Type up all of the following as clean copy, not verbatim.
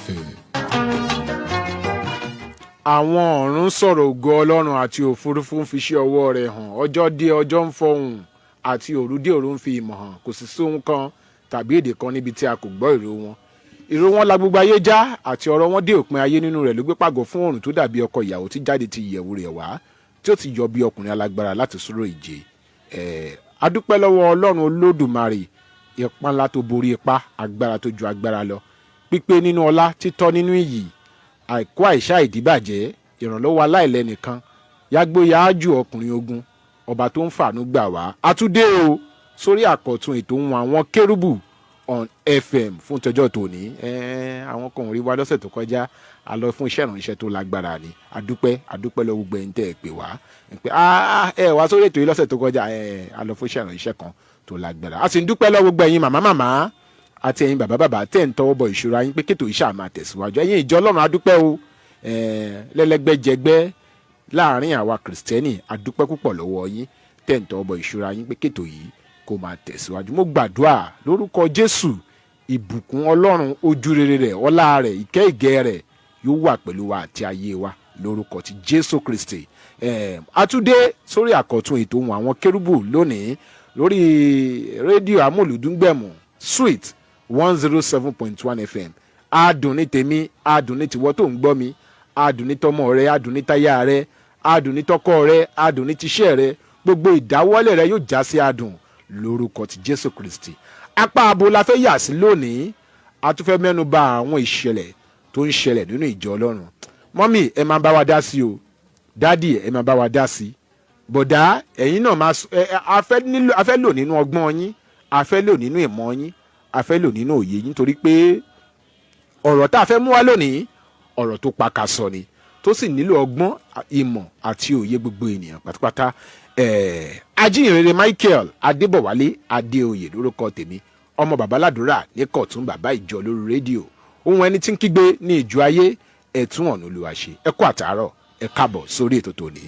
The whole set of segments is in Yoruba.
FM. Àwọn ọ̀run sọ̀rọ̀ ògo Ọlọ́run àti òfurufú ń fi iṣẹ́ ọwọ́ rẹ̀ hàn. Ọjọ́ dé ọjọ́ ń fọhùn àti òru dé òru ń fi ìmọ̀ hàn. Kò sì sóhun kan tàbí èdè kan níbi tí a kò gbọ́ ìró wọn. Ìró wọn la gbogbo ayé já àti ọ̀rọ̀ wọn dé òpin ayé. Nínú rẹ̀ ló gbé pàgọ́ fún oòrùn tó dàbí ọkọ ìyàwó tí jáde ti ìyẹ̀wù rẹ̀ wá tí ó ti yọ bí ọkùnrin alágbára láti súró ìje. A dúpẹ́ lọ́wọ́ Ọlọ́run Olódùmarè, ipá ńlá tó borí ipá, agbára tó ju agbára lọ, pípé nínú ọlá, títọ́ nínú iyì, àìkú àìṣá ìdíbàjẹ́, ìrànlọ́wọ́ aláìlẹ́nìkan, yágbóyáájú ọkùnrin ogun, ọba tó ń fàánú gbà wá. Àtúndé o sórí àkọ́tún ètò Ohun Awon Kerubu on FM fún tọjọ́ tòní. Àwọn kan ò rí wa lọ́sẹ̀ tó kọjá, a lọ fún iṣẹ́ ìrànṣẹ́ tó lágbára ni. Adúpẹ́ lọ gbogbo ẹ̀yin tẹ́ ẹ pè wá. Ẹ wá sórí ètò yìí lọ́sẹ̀ tó kọjá, a lọ fún iṣẹ́ ìrànṣẹ́ kan tó lágbára. A sì ń dúpẹ́ lọ gbogbo ẹ̀yin màmá àti ẹ̀yin bàbá tẹ́ ń tọwọ́ bọ ìṣúra yín pé kétò iṣẹ́ àmà tẹ̀síwájú. Ẹ̀yin ìjọ Ọlọ́run adúpẹ́ o, lẹ́lẹ́gbẹ́jẹgbẹ́ láàrin àwa kìrìsìtẹ́nì, adúpẹ́ púpọ̀ lọ́wọ́ yín tẹ́ ń tọwọ́ bọ ìṣúra yín pé kétò yìí kó máa tẹ̀síwájú. Mo gbàdúrà lórúkọ Jésù, ìbùkún Ọlọ́run, ojú rere rẹ̀, ọlá rẹ̀, ìkẹ́ ìgẹ́ rẹ̀ yóò wà pẹ̀lú wa àti ayé wa lórúkọ ti Jésù Kristi. Àtúndé sórí àkọ́tún ètò Ohun Awon Kerubu lónìí lórí rédíò amúlùdúngbẹ̀mù Sweet 107.1 FM. Adùn ní tèmi, adùn ní tìwọ́ tó ń gbọ́ mi, adùn ní tọmọ rẹ, adùn ní táyà rẹ, adùn ní tọkọ rẹ, adùn ní tíṣẹ́ rẹ, gbogbo ìdáwọ́lé rẹ yóò já sí adùn lórúkọ ti Jésù Kristi. Apá abo la fẹ́ yà sí lónìí. A tún fẹ́ mẹ́nu bà àwọn ìṣẹ̀lẹ̀ tó ń ṣẹlẹ̀ nínú ìjọ Ọlọ́run. Mọ́mì ẹ máa bá wa dá sí o, dádì ẹ máa bá wa dá sí. Bọ̀dá ẹ̀yin náà a fẹ́ lò nínú ọgbọ́n yín, a fẹ́ lò nínú ìmọ̀ yín, a fẹ́ lò nínú òye yín, torí pé ọ̀rọ̀ tá a fẹ́ mú wá lónìí ọ̀rọ̀ tó pakasọ ni, tó sì nílò ọgbọ́n, ìmọ̀ àti òye gbogbo ènìyàn pátápátá. Ajínrere Michael Adébọ̀wálé Adéoyè lórúkọ tèmi, ọmọ babaládùúrà ní Kọ̀tún bàbá ìjọ lórí rédíò. Ohun ẹni tí ń kígbe ní ìjọ ayé, ẹ̀tún ọ̀nà Olúwa ṣe. Ẹ kú àtàárọ̀, ẹ káàbọ̀ sórí ètò tòní.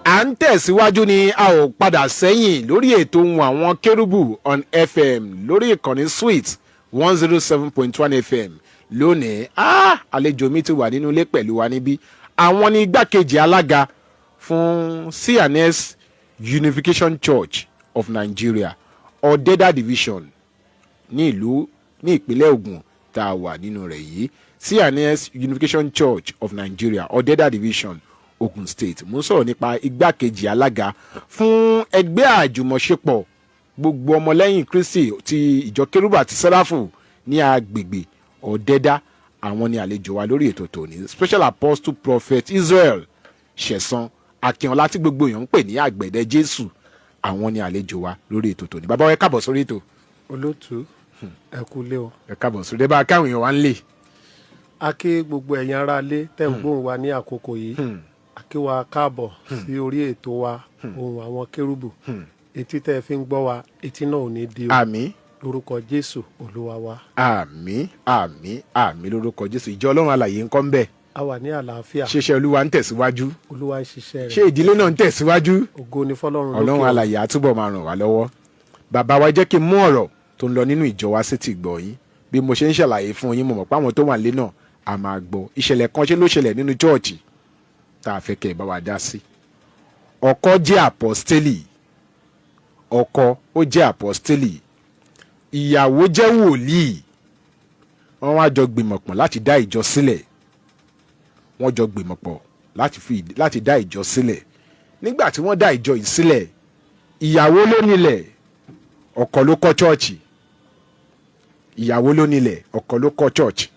À ń tẹ̀síwájú ni a ò padà sẹ́yìn lórí ètò Ohun Awon Kerubu on FM lórí ìkànnì Sweet 107.1 FM. Lónìí àlejò mi ti wà nínú ilé pẹ̀lú wa níbí. Àwọn ni igbákejì alága fún CNS Unification Church of Nigeria Ọ̀dẹ́dà Division ní ìpínlẹ̀ Ògùn tá a wà nínú rẹ̀ yìí. CNS Unification Church of Nigeria Ọ̀dẹ́dà Division Ogun State. Mo sọ̀rọ̀ nípa igbákejì alága fún ẹgbẹ́ àjùmọ̀ṣepọ̀ gbogbo ọmọlẹ́yìn Kristi ti ìjọ Kérúbù àti Séráfù ní agbègbè Ọ̀dẹ́dá. Àwọn ni àlejò wa lórí ètò tòní. Special Apostle Prophet Israel Sesan Akinola tí gbogbo èèyàn ń pè ní àgbẹ̀dẹ Jésù. Àwọn ni àlejò wa lórí ètò tòní. Bàbá wa ẹ káàbọ̀ sórí ètò. Olótú ẹ kú lé o. Ẹ káàbọ̀ sórí ẹ bá káwọn èèyàn wá ń lè. A kí gbogbo ẹ̀yin ará ilé tẹ̀ ń gbóhùn wa ní àkókò yìí. A kí wa káàbọ̀ sí orí ètò wa Ohun Awon Kerubu. Etí tẹ́ fi ń gbọ́ wa, etí náà ò ní di o. Àmín. Lórúkọ Jésù Olúwa wa. Àmín lórúkọ Jésù. Ìjọ Ọlọ́run alààyè ń kọ́ ń bẹ̀. A wà ní àlàáfíà. Ṣiṣẹ́ Olúwa ń tẹ̀síwájú. Olúwa ń ṣiṣẹ́ rẹ̀. Ṣé ìdílé náà ń tẹ̀síwájú? Ògo ni fọ́lọ́run lókè. Ọlọ́run alààyè á túbọ̀ máa ràn wá lọ́wọ́. bàbá wa jẹ́ kí n mú ọ̀rọ̀ tó ń lọ nínú ìjọ wa sí ti gbọ́ yín bí mo ṣe ń ṣàlàyé fún yín mo mọ̀ pé àwọn tó wà nílé náà a máa gbọ́ ìṣẹ̀lẹ̀ kan ṣe ló ṣẹlẹ̀ nínú chọ́ọ̀chì tá a fẹ́ kẹ́ ẹ bá wa dá sí. ọkọ jẹ́ àpọ́stélì, ọkọ ó jẹ́ àpọ́stélì, ìyàwó jẹ́ wòlíì. wọ́n wá jọ gbìmọ̀pọ̀ láti dá ìjọ sílẹ̀. wọ́n jọ gbìmọ̀pọ̀ láti dá ìjọ sílẹ̀. nígbà tí wọ́n dá ìjọ yìí sílẹ̀, ìyàwó ló nílẹ̀, ọkọ ló kọ́ chọ́ọ̀chì. ìyàwó ló nílẹ̀, ọkọ ló kọ́ chọ́ọ̀chì.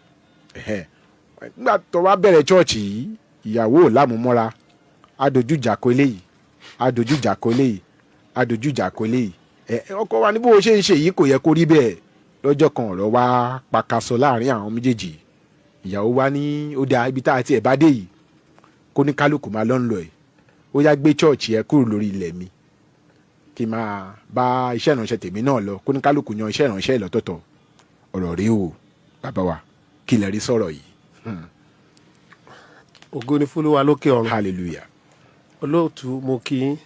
nígbà tó wá bẹ̀rẹ̀ chọ́ọ̀chì yìí, ìyàwó ò lámúmọ́ra, adójújà kọ eléyìí, adójújà kọ eléyìí, adójújà kọ eléyìí. ọkọ wa ní bó ṣe ń ṣe yìí kò yẹ kó rí bẹ́ẹ̀. lọ́jọ́ kan ọ̀rọ̀ wá pakasọ láàrin àwọn méjèèjì. ìyàwó wa ní ó dáa ibi tá a ti ẹ̀ bá dé yìí kó ní kálukú máa lọ́n lọ ẹ̀, ó yá gbé chọ́ọ̀chì ẹ kúrò lórí ilẹ̀ mi kí n máa bá iṣẹ́ ìránṣẹ́ tèmi náà lọ, kó ní kálukú yan iṣẹ́ ìránṣẹ́ lọ́tọ̀ọ̀tọ̀. ọ̀rọ̀ rí o bàbá wa, kí lẹ rí sọ̀rọ̀ yìí? ògo ni fún Olúwa lókè ọ̀run. hallelujah. olóòtú mo kí yín.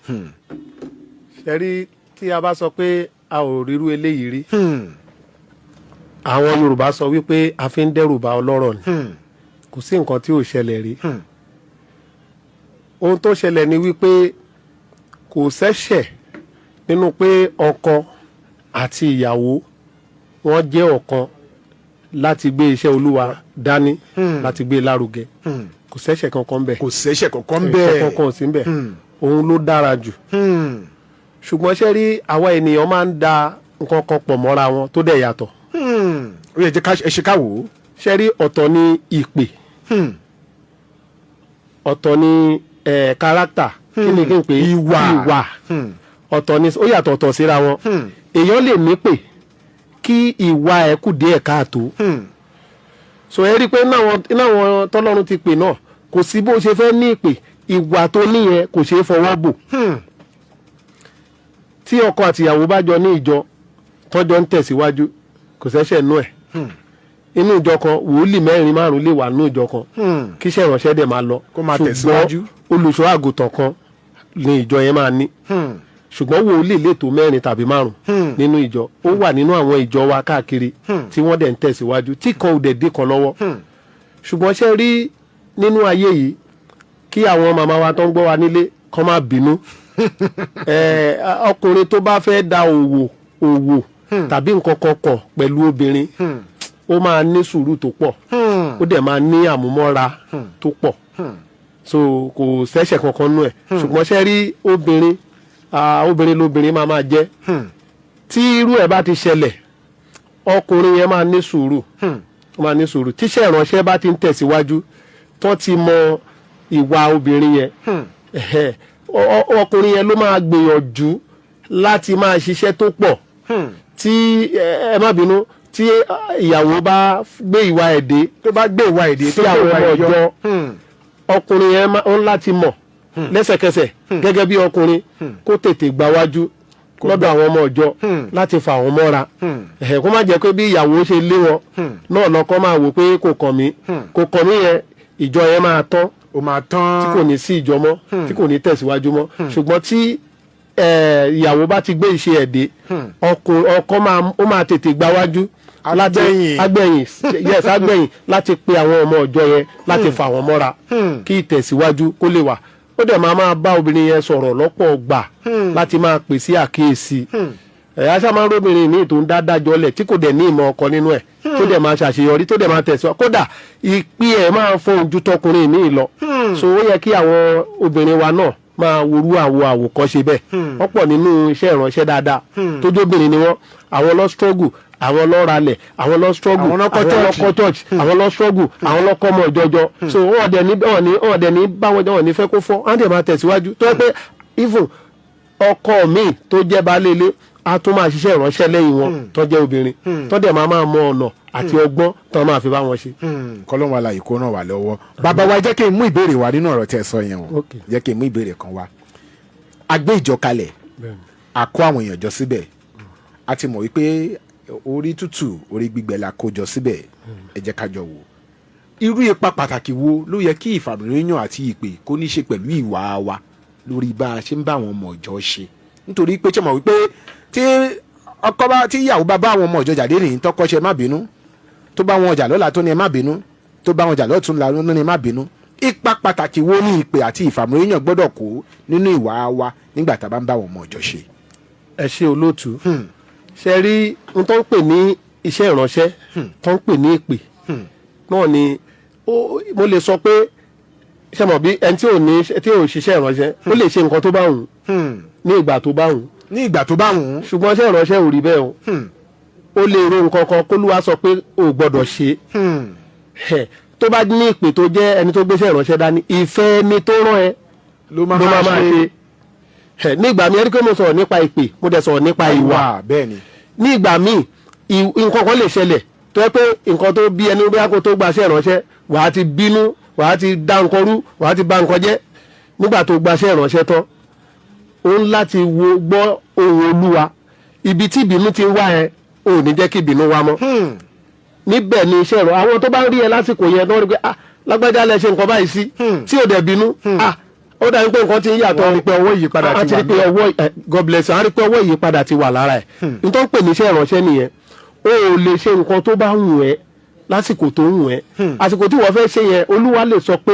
ṣe rí tí a bá sọ pé a ò rírú eléyìí rí, àwọn Yorùbá sọ wípé a fi ń dẹ́rù bà ọlọ́rọ̀ ni. kò sí nǹkan tí ò ṣẹlẹ̀ rí. ohun tó ṣẹlẹ̀ ni wípé kò ṣẹ̀ṣẹ̀ nínú pé ọkọ àti ìyàwó wọ́n jẹ́ ọ̀kan láti gbé iṣẹ́ Olúwa dání, láti gbé lárugẹ. kò ṣẹ̀ṣẹ̀ kankan bẹ́ẹ̀. kò ṣẹ̀ṣẹ̀ kankan bẹ́ẹ̀. ẹ̀ṣẹ̀ kankan ò sí bẹ́ẹ̀. òun ló dára jù. ṣùgbọ́n ṣe rí àwa ènìyàn máa ń da nǹkan kan pọ̀ mọ́ra wọn tó dẹ̀ yàtọ̀. ó yẹ ẹ ṣe ká wò ó. ṣe rí ọ̀tọ̀ ni ìpè, ọ̀tọ̀ ni kárátà, kí ni kí n pè é? ìwà. ọ̀tọ̀ ni ó yàtọ̀ ọ̀tọ̀ síra wọn. èèyàn lè ní pè kí ìwà ẹ̀ kù díẹ̀ káàtó. so ẹ rí i pé náwọn tọ́lọ́run ti pè náà kò sí bó ṣe fẹ́ ní ìpè, ìwà tó níyẹn kò ṣeé fọwọ́ bò. tí ọkọ àtìyàwó bá jọ ní ìjọ tọ́jọ́ ń tẹ̀síwájú kò ṣẹ̀ṣẹ̀ nú ẹ̀. inú ìjọ kan wòlíì 4-5 lè wà nínú ìjọ kan kí iṣẹ́ ìránṣẹ́ dẹ̀ máa lọ, kó máa tẹ̀síwájú. ṣùgbọ́n olùṣọ́ àgùntàn kan ní ìjọ yẹn máa ní. ṣùgbọ́n wòlíì lè tó 4 tàbí 5 nínú ìjọ. ó wà nínú àwọn ìjọ wa káàkiri tí wọ́n dẹ̀ ń tẹ̀síwájú tí kan ò dẹ̀ dé kan lọ́wọ́. ṣùgbọ́n ṣe rí nínú ayé yìí kí àwọn màmá wa tó ń gbọ́ wa nílé kán má bínú. ọkùnrin tó bá fẹ́ da òwò tàbí nǹkan kan kọ̀ pẹ̀lú obìnrin ó máa ní sùúrù tó pọ̀, ó dẹ̀ máa ní àmúmọ́ra tó pọ̀. so kò ṣẹ̀ṣẹ̀ kankan nú ẹ̀. ṣùgbọ́n ṣe rí obìnrin lóbìnrin máa jẹ́. tí irú ẹ̀ bá ti ṣẹlẹ̀ ọkùnrin yẹn máa ní sùúrù, tíṣẹ́ ìránṣẹ́ bá ti ń tẹ̀síwájú tó ti mọ ìwà obìnrin yẹn, ọkùnrin yẹn ló máa gbìyànjú láti máa ṣiṣẹ́ tó pọ̀. tí ẹ má bínú, tí ìyàwó bá gbé ìwà ẹ̀dẹ́, tó bá gbé ìwà ẹ̀dẹ́ sí àwọn ọmọ ọjọ́, ọkùnrin yẹn ń láti mọ̀ lẹ́sẹ̀kẹsẹ̀ gẹ́gẹ́ bí ọkùnrin kó tètè gbáwájú lọ́dọ̀ àwọn ọmọ ọjọ́ láti fà wọ́n mọ́ra. kó má jẹ́ pé bí ìyàwó ṣe lé wọn náà lọ́kọ́ máa wò pé kò kàn mí yẹn ìjọ yẹn máa tán, tí kò ní sí ìjọ mọ́, tí kò ní tẹ̀síwájú mọ́. ṣùgbọ́n tí ìyàwó bá ti gbé iṣẹ́ ẹ̀dẹ́, ọkọ máa tètè gbáwájú agbẹ̀yìn láti pe àwọn ọmọ ọjọ́ yẹn láti fà wọ́n mọ́ra kí ìtẹ̀síwájú kó lè wà. ó dẹ̀ máa bá obìnrin yẹn sọ̀rọ̀ lọ́pọ̀ gbà láti máa pè sí àkíyèsí. aṣá máa ń róbìnrin míì tó ń dájọ́ lẹ̀ tí kò dẹ̀ ní ìmọ̀ ọkọ nínú ẹ̀, tó dẹ̀ máa ṣàṣeyọrí, tó dẹ̀ máa tẹ̀síwájú, kódà ìpín ẹ̀ máa fún ojú tọkùnrin míì lọ. so ó yẹ kí àwọn obìnrin wa náà máa worú àwòkọ́ṣe bẹ́ẹ̀. wọ́n pọ̀ nínú iṣẹ́ ìránṣẹ́ dáadáa tó jóbìnrin ni wọ́n, àwọn lọ struggle, àwọn lọ ralẹ̀, àwọn lọ struggle, àwọn lọ church, àwọn lọ struggle, àwọn lọ kọ́ ọmọ ìjọjọ. so wọ́n dẹ̀ ní báwọn jẹ́ wọ́n ní fẹ́ kó fọ́, wọ́n dẹ̀ máa tẹ̀síwájú. tó yẹ pé even ọkọ mi tó jẹ́ baálé ilé á tún máa ṣiṣẹ́ ìránṣẹ́ lẹ́yìn wọn tó jẹ́ obìnrin, tó dẹ̀ máa mọ ọ̀nà àti ọgbọ́n tó máa fi bá wọn ṣe. kọ́lọ́n wa la ìkó náà wà lọ́wọ́. bàbá wa jẹ́ kí n mú ìbéèrè wa nínú ọ̀rọ̀ tẹ́ ẹ sọ yẹn o. jẹ́ kí n mú ìbéèrè kan wá. a gbé ìjọ kalẹ̀, a kó àwọn èèyàn jọ síbẹ̀, a ti mọ̀ wípé orí tútù orí gbígbẹ la kó jọ síbẹ̀. ẹ jẹ́ ká jọ wò irú ipa pàtàkì wo ló yẹ kí ìfàmìlóyún àti ìpè kó ní ṣe pẹ̀lú ìwà wa lórí bá a ṣe ń bá àwọn ọmọ ìjọ ṣe. nítorí pé ṣe mọ̀ wípé tí ọkọ bá tí ìyàwó bá àwọn ọmọ ìjọ jáde nìyí tọkọṣẹ má bínú, tó bá wọn ọjà lọ́la tó ní ẹ má bínú, tó bá wọn ọjà lọ́tún la ló ní ẹ má bínú. Ipa pàtàkì wo ní ìpè àti ìfàmúlòyàn gbọ́dọ̀ kó nínú ìwà wa nígbà tá a bá ń bá àwọn ọmọ ìjọ ṣe. ẹ ṣe olóòtú ṣe rí n tó ń pè ní iṣẹ́ ìránṣẹ́ tó ń pè ní ìpè náà ni mo lè sọ pé ṣe mọ̀ bí ẹni tí ò ṣiṣẹ́ ìránṣẹ́ ó lè ṣe nǹkan tó bá wù ní ìgbà tó bá wù. ní ìgbà tó bá wù. ṣùgbọ́n iṣẹ́ ìránṣẹ́ ò rí bẹ́ẹ̀ o ó lè ro nǹkan kan k'Olúwa sọ pé o gbọ́dọ̀ ṣe tó bá ní ìpè tó jẹ́ ẹni tó gbéṣẹ́ ìránṣẹ́ dání ìfẹ́ ẹni tó rán ẹ ló máa ṣe. ní ìgbà mi ẹni pé mo sọ̀rọ̀ nípa ìpè mo dẹ̀ sọ̀rọ̀ nípa ìwà. bẹ́ẹ̀ni. ní ìgbà míì nǹkan kan lè ṣẹlẹ̀ tó yẹ pé nǹkan tó bí ẹni bí akó tó gbaṣẹ́ ìránṣẹ́ wàá ti bínú wàá ti dá nǹkan rú wàá ti bà nǹkan jẹ́ nígbà tó gbaṣẹ́ ìránṣẹ́ tán ó ń láti gbọ́ ohùn Olúwa ibi tí ìbínú ti ń wá ẹ ò ní jẹ́ kí ìbínú wá mọ́. níbẹ̀ ni iṣẹ́ ìrọ̀ àwọn tó bá ń rí ẹ lásìkò yẹn tó ń rí pé lágbájá lẹ ṣe nǹkan báyìí sí tí ò dẹ̀ bínú ó dàbí pé nǹkan ti ń yàtọ̀. wọ́n rí pé ọwọ́ ìyípadà ti wà lára God bless you, wọ́n rí pé ọwọ́ ìyípadà ti wà lára ẹ̀. n tó ń pè ní iṣẹ́ ìránṣẹ́ nìyẹn o ò lè ṣe nǹkan tó bá wù ẹ́ lásìkò tó wù ẹ́ àsìkò tí wọ́n fẹ́ ṣe yẹn Olúwa lè sọ pé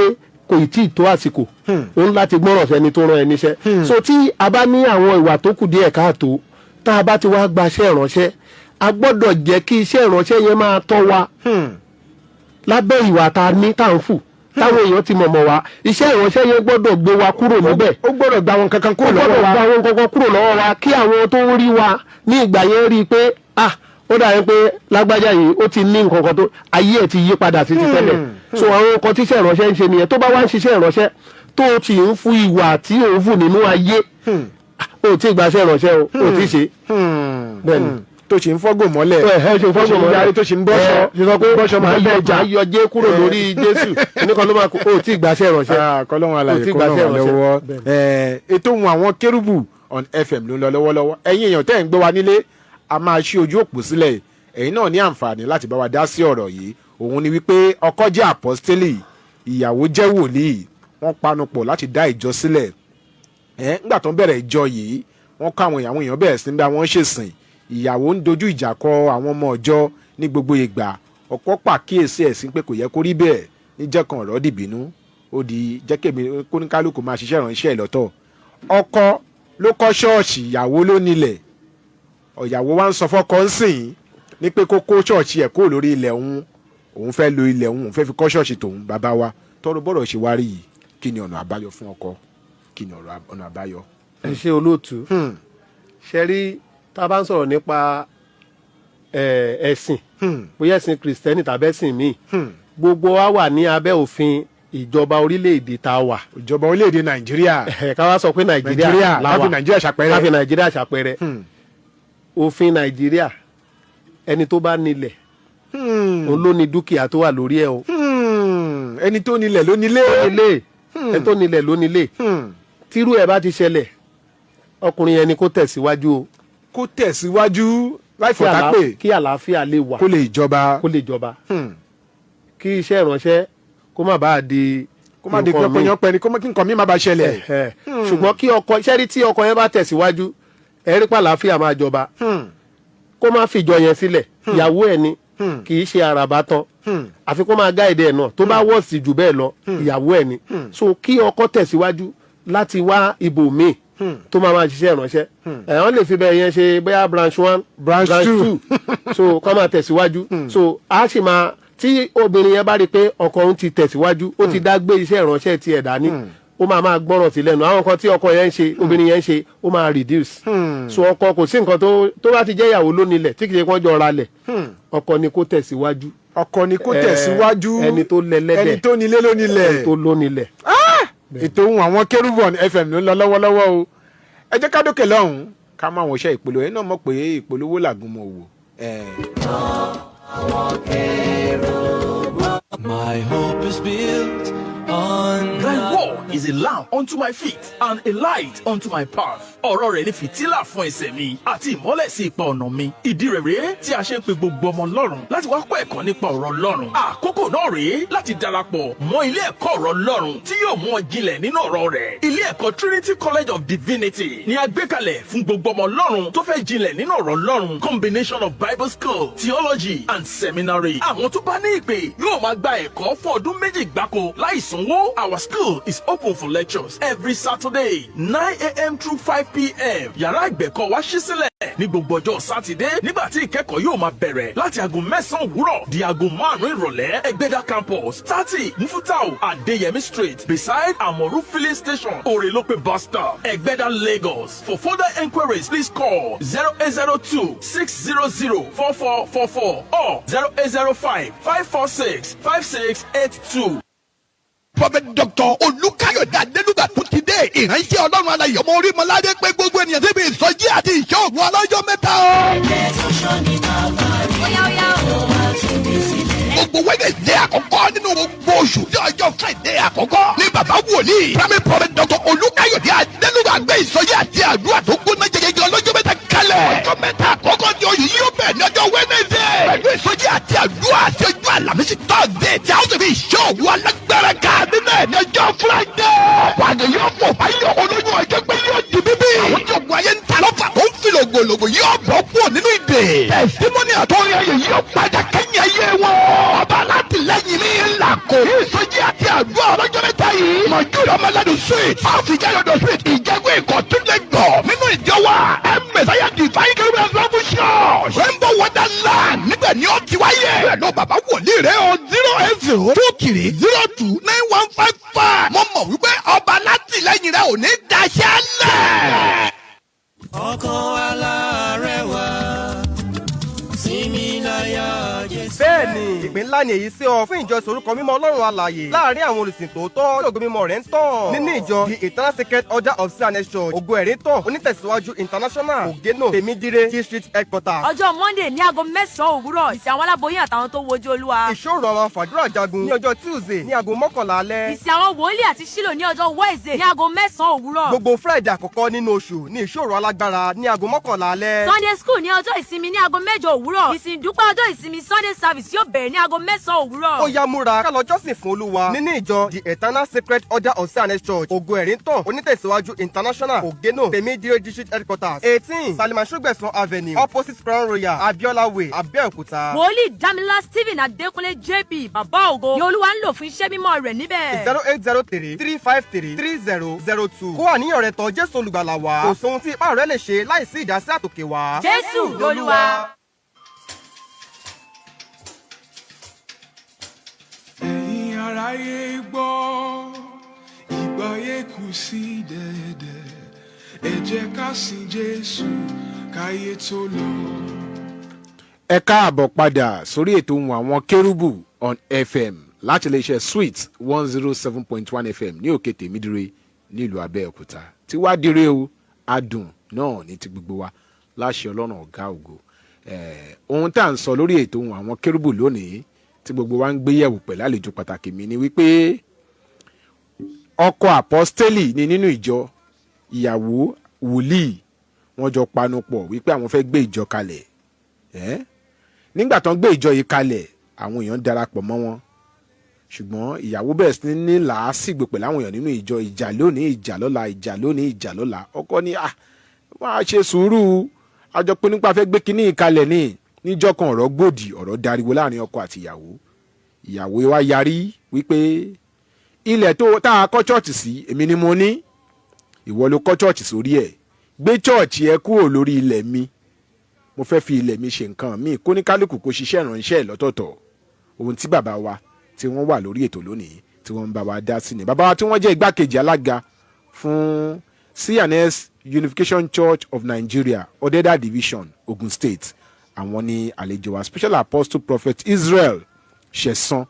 kò ì tí ì tó àsìkò ó ń láti gbọ́ràn sẹ́ni tó rán ẹ níṣẹ́. so tí a bá ní àwọn ìwà tó kù díẹ̀ káàtó tá a bá ti wá gbaṣẹ́ ìránṣẹ́ a gbọ́dọ̀ jẹ́ kí iṣẹ́ ìránṣẹ́ yẹn máa tọ́ wa lábẹ́ ìwà tá a ní tá à ń fù táwọn èèyàn ti mọ̀mọ́ wa iṣẹ́ ìránṣẹ́ yẹn gbọ́dọ̀ gbé wa kúrò níbẹ̀. ó gbọ́dọ̀ gba àwọn kankan kúrò lọ́wọ́ wa. ó gbọ́dọ̀ gba àwọn kankan kúrò lọ́wọ́ wa kí àwọn tó ń rí wa ní ìgbà yẹn rí i pé ó dàbí pé lágbájá yìí ó ti ní nǹkan kan tó ayé ẹ̀ ti yí padà sí ti tẹ́lẹ̀. so àwọn nǹkan tíṣẹ́ ìránṣẹ́ ń ṣe nìyẹn tó bá wá ń ṣiṣẹ́ ìránṣẹ́ tó ti ń fún ìwà tí ò ń fún nínú ayé ó ti gbaṣẹ́ ìránṣẹ́ o ó ti ṣe bẹ́ẹ̀ni tó ṣe ń fọ́gò mọ́lẹ̀ tó ṣe ń yára tó ṣe ń bọ́ṣọ máa ń bẹ̀jà yọjé kúrò lórí Jésù nìkan ló máa kó o tí gbàṣẹ ìránṣẹ́. kọ́lọ́hún alàyè kó ràn wá lọ́wọ́ ètò Ohun Àwọn Kérúbù on FM ló ń lọ lọ́wọ́lọ́wọ́ ẹ̀yin èèyàn tẹ́ ẹ̀ ń gbọ́ wa nílé a máa ṣí ojú òpó sílẹ̀ ẹ̀yin náà ní àǹfààní láti bá wa dá sí ọ̀rọ̀ yìí òun ni wípé ọkọ jẹ́ àpọ́stélì ìyàwó jẹ́ wòlíì wọ́n panupọ̀ láti dá ìjọ sílẹ̀ ńgbà tó ń bẹ̀rẹ̀ ìjọ yìí wọ́n kọ́ àwọn èèyàn bẹ̀rẹ̀ sí ní bá wọn ṣèsìn ìyàwó ń dojú ìjà kọ àwọn ọmọ ọjọ́ ní gbogbo ìgbà ọkọ pàkíyèsí ẹ̀ sí pé kò yẹ kó rí bẹ́ẹ̀ níjẹ́ kan ọ̀rọ̀ dìbínú ó di jẹ́kẹ̀mí kóníkálukú máa ṣiṣẹ́ ìránṣẹ́ ẹ̀ lọ́tọ̀ ọkọ ló kọ́ ṣọ́ọ̀ṣì ìyàwó ló nílẹ̀ ìyàwó wa ń sọ fọ́kọ ń sìn ní pé kó kó ṣọ́ọ̀ṣì ẹ̀ kó lórí ilẹ̀ òun fẹ́ lo ilẹ̀ òun fẹ́ fi kọ́ ṣọ́ọ̀ṣì tòun bàbá wa tọrọ bọ́rọ̀ ṣe wá rí yìí kí ni ọ̀nà àbáyọ fún ọkọ kí ni ọ̀nà àbáyọ. ẹ ṣe olóòtú ṣe rí tá a bá ń sọ̀rọ̀ nípa ẹ̀sìn bóyá ẹ̀sìn kìrìsìtẹ́nì tàbí ẹ̀sìn míì gbogbo wa wà ní abẹ́ òfin ìjọba orílẹ̀-èdè tá a wà. ìjọba orílẹ̀-èdè Nàìjíríà. ká wá sọ pé Nàìjíríà la wà káfí Nàìjíríà ṣàpẹẹrẹ. káfí Nàìjíríà ṣàpẹẹrẹ. òfin Nàìjíríà ẹni tó bá nílẹ̀ òun ló ní dúkìá tó wà lórí ẹ̀ o. ẹni tó nílẹ̀ ló nílé. ẹni tó nílẹ̀ ló nílé. tírú ẹ̀ bá ti ṣẹlẹ̀ ọkùnrin yẹn ni kó tẹ̀síwájú o. kó tẹ̀síwájú láì fọ̀tá pé kí àlàáfíà lè wà kó lè jọba. kí iṣẹ́ ìránṣẹ́ kó má bàa di pẹ́pẹ́yánpẹ́ ni kí nǹkan mi má bàa ṣẹlẹ̀. ṣùgbọ́n kí ọkọ iṣẹ́ tí ọkọ yẹn bá tẹ̀síwájú ẹ̀rí pàlàáfíà máa jọba kó má fìjọ yẹn sílẹ̀ ìyàwó ẹ̀ ni kì í ṣe àràbà tán àfi kó máa gáìdì ẹ̀ náà tó bá wọ̀sì jù bẹ́ẹ̀ lọ ìyàwó ẹ̀ ni so kí ọkọ tẹ̀síwájú láti wá ibòmíì tó máa ṣiṣẹ́ ìránṣẹ́ wọ́n lè fi bẹ́ẹ̀ yẹn ṣe bóyá branch 1 branch 2 so kọ́ máa tẹ̀síwájú so a sì máa tí obìnrin yẹn bá rí i pé ọkọ òun ti tẹ̀síwájú ó ti dá gbé iṣẹ́ ìránṣẹ́ tiẹ̀ dání ó máa gbọ́ràn sí lẹ́nu àwọn kan tí ọkọ yẹn ń ṣe obìnrin yẹn ń ṣe ó máa reduce so ọkọ kò sí nǹkan tó bá ti jẹ́ ìyàwó ló nílẹ̀ tí kì í ṣe kán jọ ra lẹ̀ ọkọ ni kó tẹ̀síwájú. ọkọ ni kó tẹ̀síwájú ẹni tó lẹ́lẹ́dẹ̀ ẹni tó nílé ló nílẹ̀ ẹni tó ló nílẹ̀. ètò Ohun Àwọn Kérúbù FM ló ń lọ lọ́wọ́lọ́wọ́ o ẹ jẹ́ ká dókè lọ́hùn-ún ká máa wọ́n ṣe ìpolówó ẹ̀ náà mọ̀ pé ìpolówó làgùnmọ̀ òwò. My hope is built on My Lord is a lamp unto my feet and a light unto my path. Ọ̀rọ̀ rẹ̀ ni fìtílà fún ẹsẹ̀ mi àti ìmọ́lẹ̀ sí ipa ọ̀nà mi. Ìdí rẹ̀ rèé tí a ṣe ń pe gbogbo ọmọ Ọlọ́run láti wá kọ́ ẹ̀kọ́ nípa ọ̀rọ̀ Ọlọ́run. Àkókò náà rèé láti darapọ̀ mọ́ ilé ẹ̀kọ́ ọ̀rọ̀ Ọlọ́run tí yóò mú ọ jinlẹ̀ nínú ọ̀rọ̀ rẹ̀. Ilé ẹ̀kọ́ Trinity College of Divinity ni a gbé kalẹ̀ fún gbogbo ọmọ Ọlọ́run tó fẹ́ jinlẹ̀ nínú ọ̀rọ̀ Ọlọ́run. Combination of Bible school, theology and seminary. Àwọn tó bá ní ìpè yóò máa gba ẹ̀kọ́ fún ọdún méjì gbáko láì sanwó. Our school is open for lectures every Saturday 9 a.m. through 5 p.m. Yàrá ìgbẹ̀kọ́ wa ṣí sílẹ̀ ní gbogbo ọjọ́ Sátidé nígbà tí ìkẹ́kọ̀ọ́ yóò máa bẹ̀rẹ̀ láti aago 9 òwúrọ̀ di aago 5 ìrọ̀lẹ́. Ẹgbẹ́dá campus 30 Mufutau Adéyẹmí street beside Amoru filling station Orelope bus stop Ẹgbẹ́dá Lagos. For further enquiries please call 0802 600 4444 or 0805 546 5682. Prophet Dr. Olukayode Adenuga tó ti dé ìránṣẹ́ Ọlọ́run alààyè ọmọ orí mọ́ládé pé gbogbo ènìyàn síbi ìsọjí àti ìṣọ́ ògùn ọlọ́jọ́ mẹ́ta o. Gbogbo Wednesday àkọ́kọ́ nínú gbogbo oṣù ní ọjọ́ Friday àkọ́kọ́ ní bàbá wòlíì Primary Prophet Dr. Olukayode Adenuga gbé ìsọjí àti àdúrà tó gbóná jẹjẹrẹ ọlọ́jọ́ mẹ́ta kalẹ̀. Ọjọ́ mẹ́ta àkọ́kọ́ ní oṣù yóò bẹ̀ ní ọjọ́ Wednesday. Pẹ̀lú ìsọjí àti àdúrà àti ọjọ́ Àlàmísì Thursday tí a ó sì fi ìṣọ́ ògùn alágbára ká nínú ẹ̀ ní ọjọ́ Friday. Wàdí yóò fò báyọ̀ olóyún ọjọ́ pé yóò di bíbí. Àwọn tí ògùn ayé ń ta lọ́fà tó ń fi lògbòlògbò yóò bọ́ kúrò nínú ìdè. Tẹ̀símọ́nì àtọ́rin ayé yóò padà kẹ́yìn ayé wọn. Ọba alátìlẹ́yìn mi ńlá kò. Ìsọjí àti àdúrà ọlọ́jọ́ mẹ́ta yìí. Mọ̀júlọ Ọmọlẹ́dùn street. Ọ̀fìjà yọ̀dọ̀ street. Ìjẹ́gun ìkọ̀túndé gbọ̀. Nínú ìjọ wa. Mẹ̀sáyà Divine Kerubu Bible Church. Rainbow Wonderland. Níbẹ̀ ni ó ti wáyé. Bẹ́ẹ̀ lọ bàbá wòlíì rẹ̀ o 08023029155. Mo mọ̀ wípé ọba alátìlẹ́yìn rẹ̀ ò ní daṣẹ́ lẹ̀. Ọkọ alárẹwà sinmi láyà Jésù. Bẹ́ẹ̀ni, ìpín ńlá ni èyí sí ọ fún ìjọsìn orúkọ mímọ́ Ọlọ́run alààyè láàrin àwọn olùsìn tòótọ́ tí ògo mímọ́ rẹ̀ ń tàn. Nínú ìjọ The Eternal Sacred Order of Sesan Church, ògo ẹ̀rí tàn onítẹ̀síwájú international Ògénò Tèmídire Key Street Headquarters. Ọjọ́ Monday ní aago 9 òwúrọ̀ ìsìn àwọn aláboyún àtàwọn tó wojú Olúwa. Ìṣòro àwọn àfàdúrà jagun ní ọjọ́ Tuesday ní aago 11 alẹ́. Ìsìn àwọn wòlíì àti Ṣílò ní ọjọ́ Wednesday ní aago 9 òwúrọ̀. Gbogbo Friday àkọ́kọ́ nínú oṣù ní ìṣòro alágbára ní aago 11 alẹ́. Sunday school ní ọjọ́ ìsinmi ní aago 8 òwúrọ̀. Ìsìn ìdúpẹ́ ọjọ́ ìsinmi Sunday service yóò bẹ̀rẹ̀ ní aago 9 òwúrọ̀. Ó yá múra ká lọ jọ́sìn fún Olúwa nínú ìjọ The Eternal Sacred Order of Sesan Church, ògo ẹ̀rí tàn onítẹ̀síwájú international Ògénò Tèmídire District Headquarters 18 Salima Ṣùgbẹ̀sán Avenue opposite Crown Royal Abiola Way Abẹ́òkúta. Wòlíì Dámilá Stephen Adékúnlé JP Bàbá Ògo ni Olúwa ń lò fún iṣẹ́ mímọ́ rẹ̀ níbẹ̀. 0803-353-3002. Kó àníyàn rẹ tọ̀ Jésù olùgbàlà wá. Kò sóhun tí ipá rẹ lè ṣe láìsí ìdásí àtòkè wá. Jésù lolúwa. Ẹ̀yin aráyé gbọ́, ìgbà yẹ kù sí dẹ̀dẹ̀. Ẹ jẹ́ ká sìn Jésù káyé tó lọ. Ẹ káàbọ̀ padà sórí ètò Ohun Àwọn Kérúbù on FM láti iléeṣẹ́ Sweet 107.1 FM ní òkè Tèmídire nílùú Abẹ́òkúta. Tí wá dire o, adùn náà ní ti gbogbo wa láṣẹ Ọlọ́run ọ̀gá ògo. Ohun tá à ń sọ lórí ètò Ohun Àwọn Kérúbù lónìí tí gbogbo wa ń gbé yẹ̀wò pẹ̀lú àlejò pàtàkì mi ni wípé ọkọ àpọ́stélì ni nínú ìjọ, ìyàwó wòlíì, wọ́n jọ panupọ̀ wípé àwọn fẹ́ gbé ìjọ kalẹ̀. Nígbà tán gbé ìjọ yìí kalẹ̀, àwọn èèyàn darapọ̀ mọ́ wọn, ṣùgbọ́n ìyàwó bẹ̀rẹ̀ sí ní làásìgbò pẹ̀lú àwọn èèyàn nínú ìjọ, ìjà lónìí ìjà lọ́la, ìjà lónìí ìjà lọ́la. Ọkọ ní wọ́n á ṣe sùúrù, àjọ pé nípa fẹ́ gbé kinní ìkalẹ̀ ní níjọ́ kan ọ̀rọ̀ gbòdì, ọ̀rọ̀ dariwo láàrin ọkọ àti ìyàwó. Ìyàwó wa yarí wípé ilẹ̀ tó tá a kọ́ chọ́ọ̀chì sí èmi ni mo ní, ìwọ ló kọ́ chọ́ọ̀chì sórí ẹ̀, gbé chọ́ọ̀chì ẹ kúrò lórí ilẹ̀ mi, mo fẹ́ fi ilẹ̀ mi ṣe nǹkan mi, kó ní kálukú kó ṣiṣẹ́ ìrànṣẹ́ lọ́tọ̀ọ̀tọ̀. Ohun tí bàbá wa tí wọ́n wà lórí ètò lónìí tí wọ́n ń bá wa dá sí ni. Bàbá wa tí wọ́n jẹ́ igbákejì alága fún C&S Unification Church of Nigeria Odeda Division Ogun State, àwọn ni àlejò wa Special Apostle Prophet Israel Sesan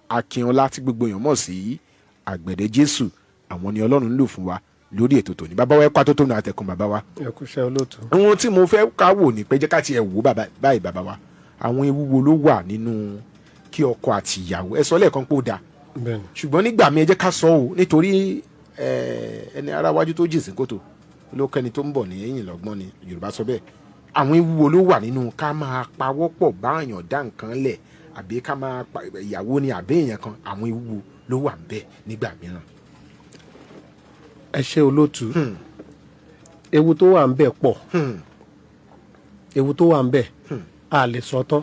Akinola tí gbogbo èèyàn mọ̀ sí àgbẹ̀dẹ Jésù. Àwọn ni Ọlọ́run ń lò fún wa lórí ètò tòní. Bàbá wa ẹ kó tó tó nà àtẹkùn bàbá wa. Ẹ kú iṣẹ́ olóòtú. Ohun tí mo fẹ́ ká wò ní pé jẹ́ ká tiẹ̀ wò báyìí bàbá wa. Àwọn ewu wo ló wà nínú kí ọkọ àti ìyàwó, ẹ sọ lẹ́ẹ̀kan pé ó dáa, ṣùgbọ́n nígbà mi ẹ jẹ́ ká sọ ọ́ nítorí ẹni ara wájú tó jìn sí kòtò ló kẹ́ni tó ń bọ̀ ní ẹ̀yìn lọ́gbọ́n ni Yorùbá sọ bẹ́ẹ̀. àwọn ewu wo ló wà nínú ká máa pawọ́pọ̀ báyàn dá nǹkan lẹ̀ àbí ká máa ìyàwó ni àbí èèyàn kan, àwọn ewu wo ló wà ń bẹ nígbà mìíràn? ẹ ṣe olóòtú. ewu tó wà ń bẹ pọ̀. ewu tó wà ń bẹ a lè sọ tán.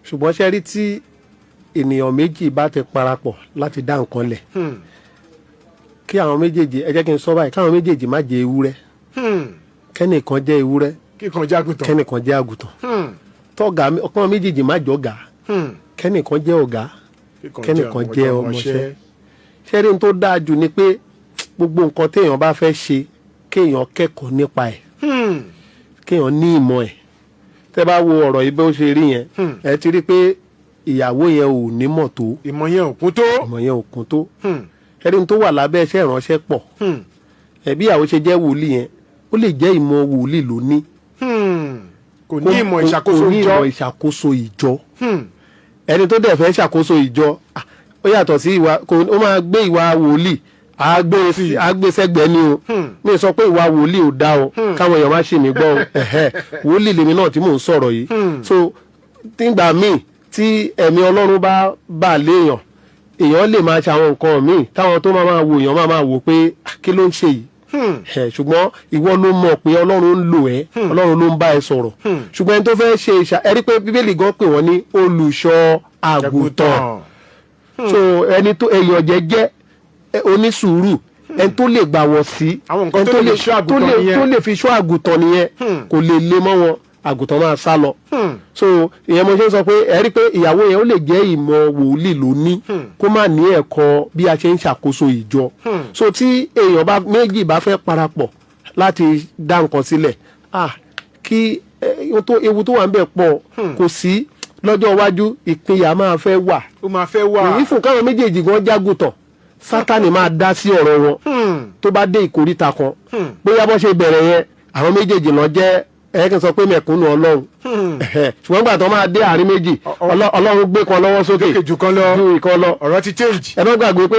ṣùgbọ́n ṣe rí tí ènìyàn méjì bá ti parapọ̀ láti dá nǹkan lẹ̀, kí àwọn méjèèjì, ẹ jẹ́ kí n sọ báyìí, káwọn méjèèjì má jẹ ewúrẹ́, kẹ́nìkan jẹ́ ewúrẹ́, kẹ́nìkan jẹ́ àgùntàn, tọ́gà ọkàn méjèèjì má jọ̀gà, kẹ́nìkan jẹ́ ọ̀gá, kẹ́nìkan jẹ́ ọmọṣẹ́. ṣé rí n tó dáa jù ni pé gbogbo nǹkan téèyàn bá fẹ́ ṣe kéèyàn kẹ́kọ̀ọ́ nípa ẹ̀, kéèyàn ní ìmọ̀ ẹ̀. tẹ́ bá wo ọ̀rọ̀ yìí bó ṣe rí yẹn, ẹ ti rí pé ìyàwó yẹn ò nímọ̀ tó, ìmọ̀ yẹn ò kún tó, ìmọ̀ yẹn ò kún tó. ẹni tó wà lábẹ́ iṣẹ́ ìránṣẹ́ pọ̀. ẹbí ìyàwó ṣe jẹ́ wòlíì yẹn, ó lè jẹ́ ìmọ̀ wòlíì ló ní. kò ní ìmọ̀ ìṣàkóso ìjọ. ẹni tó dẹ̀ fẹ́ ṣàkóso ìjọ ó yàtọ̀ sí ìwà, ó máa gbé ìwà wòlíì agbésẹ́gbẹ́ ni o. mi sọ pé ìwà wòlíì ò dá o, káwọn èèyàn má ṣe mí gbọ́ o. wòlíì lèmi náà tí mò ń sọ̀rọ̀ yìí. so nígbà míì tí ẹ̀mí Ọlọ́run bá bà léèyàn, èèyàn lè máa ṣe àwọn nǹkan míì táwọn tó máa wò èèyàn máa wò pé kí ló ń ṣe yìí. ṣùgbọ́n ìwọ ló mọ̀ pé Ọlọ́run ń lò ẹ́, Ọlọ́run ló ń bá ẹ sọ̀rọ̀. ṣùgbọ́n ẹni tó fẹ́ ṣe ẹ rí pé Bíbélì gan pè wọ́n ní olùṣọ́ àgùntàn. so ẹni tó èèyàn jẹ́jẹ́, onísùúrù, ẹni tó lè gbà wọ́n sí, ẹni tó lè fi ṣọ́ àgùntàn nìyẹn, kò lè lé mọ́ wọn, àgùntàn máa sá lọ. so ìyẹn mo ṣe ń sọ pé ẹ rí pé ìyàwó yẹn ó lè jẹ́ ìmọ̀ wòlíì ló ní, kó má ní ẹ̀kọ́ bí a ṣe ń ṣàkóso ìjọ. so tí èèyàn méjì bá fẹ́ parapọ̀ láti dá nǹkan sílẹ̀, kí ewu tó wà ń bẹ̀ pọ̀. kò sí lọ́jọ́ iwájú ìpínyà máa fẹ́ wà. ó máa fẹ́ wà. èyí fún káwọn méjèèjì gan jágùtàn, Sátánì máa dá sí ọ̀rọ̀ wọn tó bá dé ìkóríta kan. bóyá bó ṣe bẹ̀rẹ̀ yẹn àwọn méjèèjì lọ jẹ́ kí n sọ pé mẹ̀kúnnù Ọlọ́run. ṣùgbọ́n gbà tó máa dé àárín méjì, Ọlọ́run gbé kan lọ́wọ́ sókè ju kan lọ, ọ̀rọ̀ ti change. ẹ má gbàgbé pé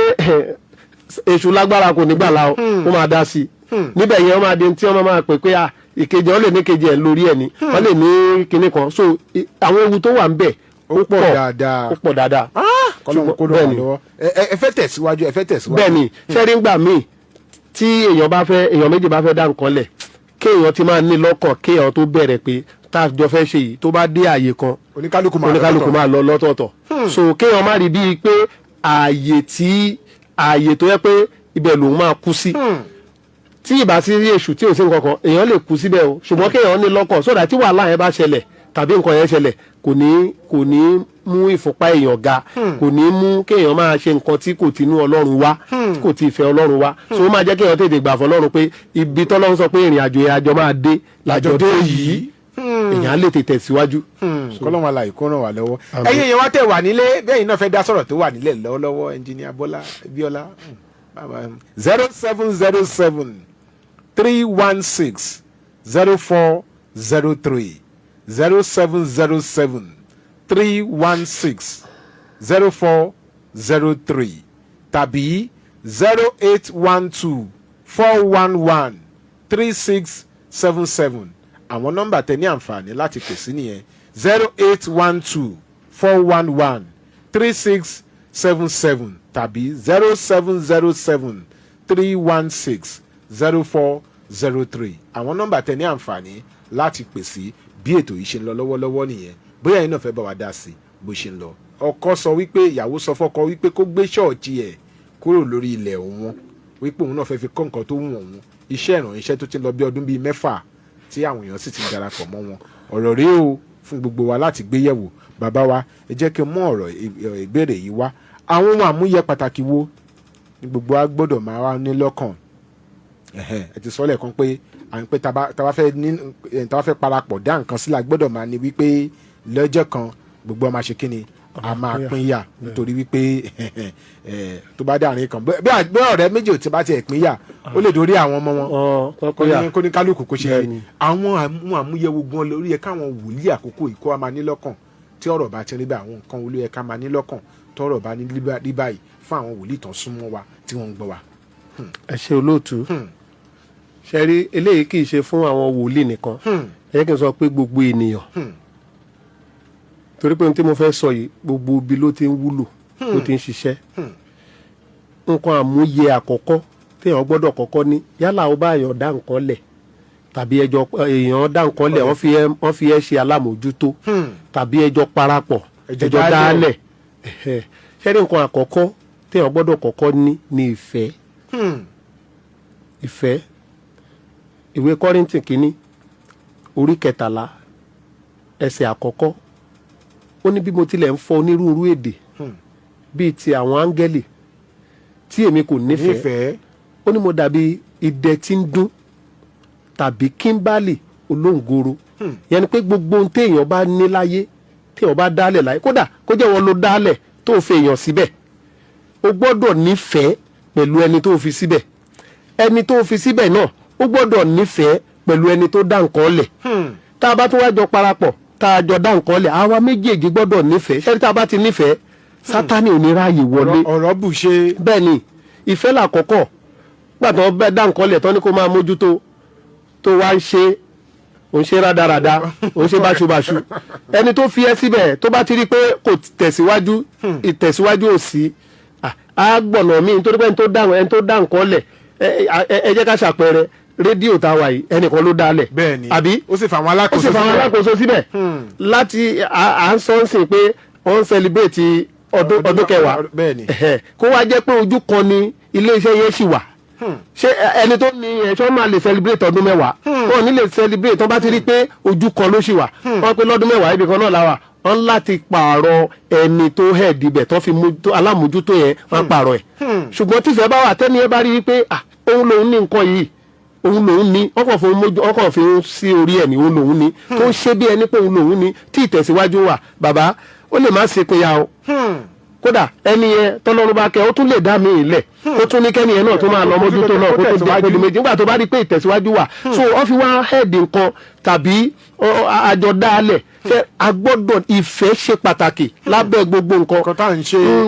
èṣù lágbára kò ní gbàlà ó máa dá sí i. níbẹ̀ yẹn wọ́n máa di tí wọ́n máa pè pé ìkejì ọ̀ lè ní kejì ẹ̀ lórí ẹ̀ ní, wọ́n lè ní kinní kan. so àwọn ewu tó wà ń bẹ̀ ó pọ̀ dáadáa. ẹ fẹ́ tẹ̀síwájú. bẹ́ẹ̀ni ṣẹ́rí ń gbà míì tí èèyàn méjì bá fẹ́ dá nǹkan lẹ̀, kéèyàn ti máa ní lọ́kàn kéèyàn tó bẹ̀rẹ̀ pé tá a jọ fẹ́ ṣe yìí, tó bá dé ààyè kan oníkálukú máa lọ lọ́tọ̀ọ̀tọ̀. so kéèyàn má rí bíi pé ààyè tó yẹ pé ibẹ̀ lòun máa kú sí. tí ìbá sí rí èṣù tí ò sí nǹkan kan, èèyàn lè kú síbẹ̀ o, ṣùgbọ́n kéèyàn ní lọ́kàn sódà tí wàhálà yẹn bá ṣẹlẹ̀ tàbí nǹkan yẹn ṣẹlẹ̀, kò ní mú ìfúnpá èèyàn ga, kò ní mú kéèyàn máa ṣe nǹkan tí kò tinú Ọlọ́run wá, tí kò ti ìfẹ́ Ọlọ́run wá. so ó máa jẹ́ kéèyàn tètè gbà fún Ọlọ́run pé ibi tọ́lọ́run sọ pé ìrìn àjò yẹn àjọ máa dé làjọ dé yìí, èèyàn lè tètè síwájú. kọ́lọ́run àlàyé kó ràn wá lọ́wọ́. ẹ̀yin èèyàn wá tẹ̀ wà nílé, bẹ́ẹ̀ yìí náà fẹ́ dá sọ̀rọ̀ tó wà nílẹ̀ lọ́wọ́lọ́wọ́, ẹnjìníà Bíọ́lá 0707 316 0403 0707 316 0403 tàbí 0812 411 3677. àwọn nọ́mbà tẹ́ ní àǹfààní láti pè sí nìyẹn 0812 411 3677 tàbí 0707 316 0403. àwọn nọ́mbà tẹ́ ní àǹfààní láti pè sí bí ètò yìí ṣe ń lọ lọ́wọ́lọ́wọ́ nìyẹn. bóyá yín náà fẹ́ bá wa dá sí bó ṣe ń lọ. ọkọ sọ wípé ìyàwó sọ fọ́kọ wípé kó gbé ṣọ́ọ̀ṣì ẹ̀ kúrò lórí ilẹ̀ òun, wípé òun náà fẹ́ fi kọ́ nǹkan tó wù òun, iṣẹ́ ìrànṣẹ́ tó ti lọ bí ọdún bíi 6 tí àwọn èèyàn sì ti darapọ̀ mọ́ wọn. ọ̀rọ̀ rèé o fún gbogbo wa láti gbé yẹ̀wò. bàbá wa ẹ jẹ́ kí n mú ọ̀rọ̀ ìbéèrè yìí wá. àwọn ohun àmúyẹ pàtàkì wo ni gbogbo wa gbọ́dọ̀ máa wá ní lọ́kàn? ẹ ti sọ lẹ́ẹ̀kan pé tá bá fẹ́ parapọ̀ dá nǹkan sílẹ̀ gbọ́dọ̀ máa ní wípé lọ́jọ́ kan gbogbo ọmọ àṣekí ni a máa pín yà, nítorí wípé tó bá dáàrin kan bí ọ̀rẹ́ méjì ò ti bá tiẹ̀ pín yà ó lè dórí àwọn ọmọ wọn kó ní kálukú kó ṣe àwọn àmúyẹ̀wò gan lórí ẹ̀ káwọn wòlíì àkókò ìkó a máa ní lọ́kàn tí ọ̀rọ̀ bá ti rí bá àwọn nǹkan olú ẹ̀ ká máa ní lọ́kàn tọ́rọ̀ bá ní rí báyìí fún àwọn wòlíì tán súnmọ́ wa tí wọ́n ń gbọ́ wa. ẹ ṣe olóòtú ṣe rí eléyìí kì í ṣe fún àwọn wòlíì nìkan ẹ kì í sọ pé gbogbo ènìyàn torí pé ohun tí mo fẹ́ sọ yìí gbogbo ibi ló ti ń wúlò ló ti ń ṣiṣẹ́ nǹkan àmúyẹ àkọ́kọ́ téèyàn gbọ́dọ̀ kọ́kọ́ ní yálà ó bá èèyàn dá nǹkan lẹ̀ tàbí èèyàn dá nǹkan lẹ̀ wọ́n fi ẹ́ ṣe alámòójútó tàbí ẹjọ́ parapọ̀ ẹjọ́ dálẹ̀ ṣẹ́rí nǹkan àkọ́kọ́ téèyàn gbọ́dọ̀ kọ́kọ́ ní ìfẹ́ ìfẹ́ ìwé Kọ́ríńtì kínní orí 13 ẹsẹ̀ àkọ́kọ́ ó ní bí mo tilẹ̀ ń fọ onírúurú èdè bíi ti àwọn áńgẹ́lì tí èmi kò nífẹ̀ẹ́ ó ní mo dàbí idẹ tí ń dún tàbí kíńbálì olóńgoro yẹn ni pé gbogbo ohun téèyàn bá ní láyé téèyàn bá dálẹ̀ láyé kódà kó jẹ́ wọn ló dálẹ̀ tó fi èèyàn síbẹ̀ o gbọ́dọ̀ nífẹ̀ẹ́ pẹ̀lú ẹni tó fi síbẹ̀ ẹni tó fi síbẹ̀ náà ó gbọ́dọ̀ nífẹ̀ẹ́ pẹ̀lú ẹni tó dá nǹkan lẹ̀ tá a bá tún wá jọ parapọ̀ tá a jọ dá nǹkan lẹ̀ àwa méjèèjì gbọ́dọ̀ nífẹ̀ẹ́ ṣẹ́ni tá a bá ti nífẹ̀ẹ́ Sátánì ò ní ráàyè wọlé ọ̀rọ̀ bù ṣe. bẹ́ẹ̀ ni ìfẹ́ làkọ́kọ́ gbàtàn bẹ́ẹ̀ dá nǹkan lẹ̀ tán ní kó máa mójútó tó wá ń ṣe òun ṣe rádaràda òun ṣe báṣubàṣu ẹni tó fi ẹ́ síbẹ̀ tó bá ti rí pé kò tẹ̀síwájú ìtẹ̀síwájú ò sí á gbọ̀nà míì nítorí pé ẹni tó dá nǹkan lẹ̀ ẹ jẹ́ ká ṣàpẹẹrẹ rédíò tá a wà yìí ẹnìkan ló dá lẹ̀ bẹ́ẹ̀ni àbí ó sì fà àwọn alákòóso síbẹ̀ láti à ń sọ ń sìn pé wọ́n ń sẹlibrétì ọdún kẹwàá kó wá jẹ́ pé ojú kan ni iléeṣẹ́ yẹn ṣì wà ṣé ẹni tó ní ẹ̀ṣọ́ máa lè celebrate ọdún mẹ́wàá wọn ò ní lè celebrate wọn bá ti rí pé ojú kan ló ṣì wà wọn pé lọ́dún mẹ́wàá ibì kan náà la wà wọn láti pààrọ̀ ẹni tó head ibẹ̀ tó fi alámòjútó yẹn wọn pààrọ̀ ẹ̀ ṣùgbọ́n tífẹ̀ bá wà tẹ́ni ẹ bá rí pé òun lòun ní nǹkan yìí òun lòun ní ọkàn fi ń sí orí ẹ̀ ní òun lòun ní tó ń ṣe bí ẹni pé òun lòun ní tí ìtẹ̀síwájú wà bàbá ó lè má ṣe pinya o kódà ẹni yẹn tọ́lọ́run bá kẹ́ ó tún lè dá mi ìlẹ̀ ó tún ní kẹ́ni yẹn náà tó máa lọ mójútó náà kó tó di ẹgbẹ́ méjì nígbà tó bá rí pé ìtẹ̀síwájú wà so wọ́n fi wá hẹ́ẹ̀dì nǹkan tàbí àjọ dálẹ̀ ṣe agbọ́dọ̀ ìfẹ́ ṣe pàtàkì lábẹ́ gbogbo nǹkan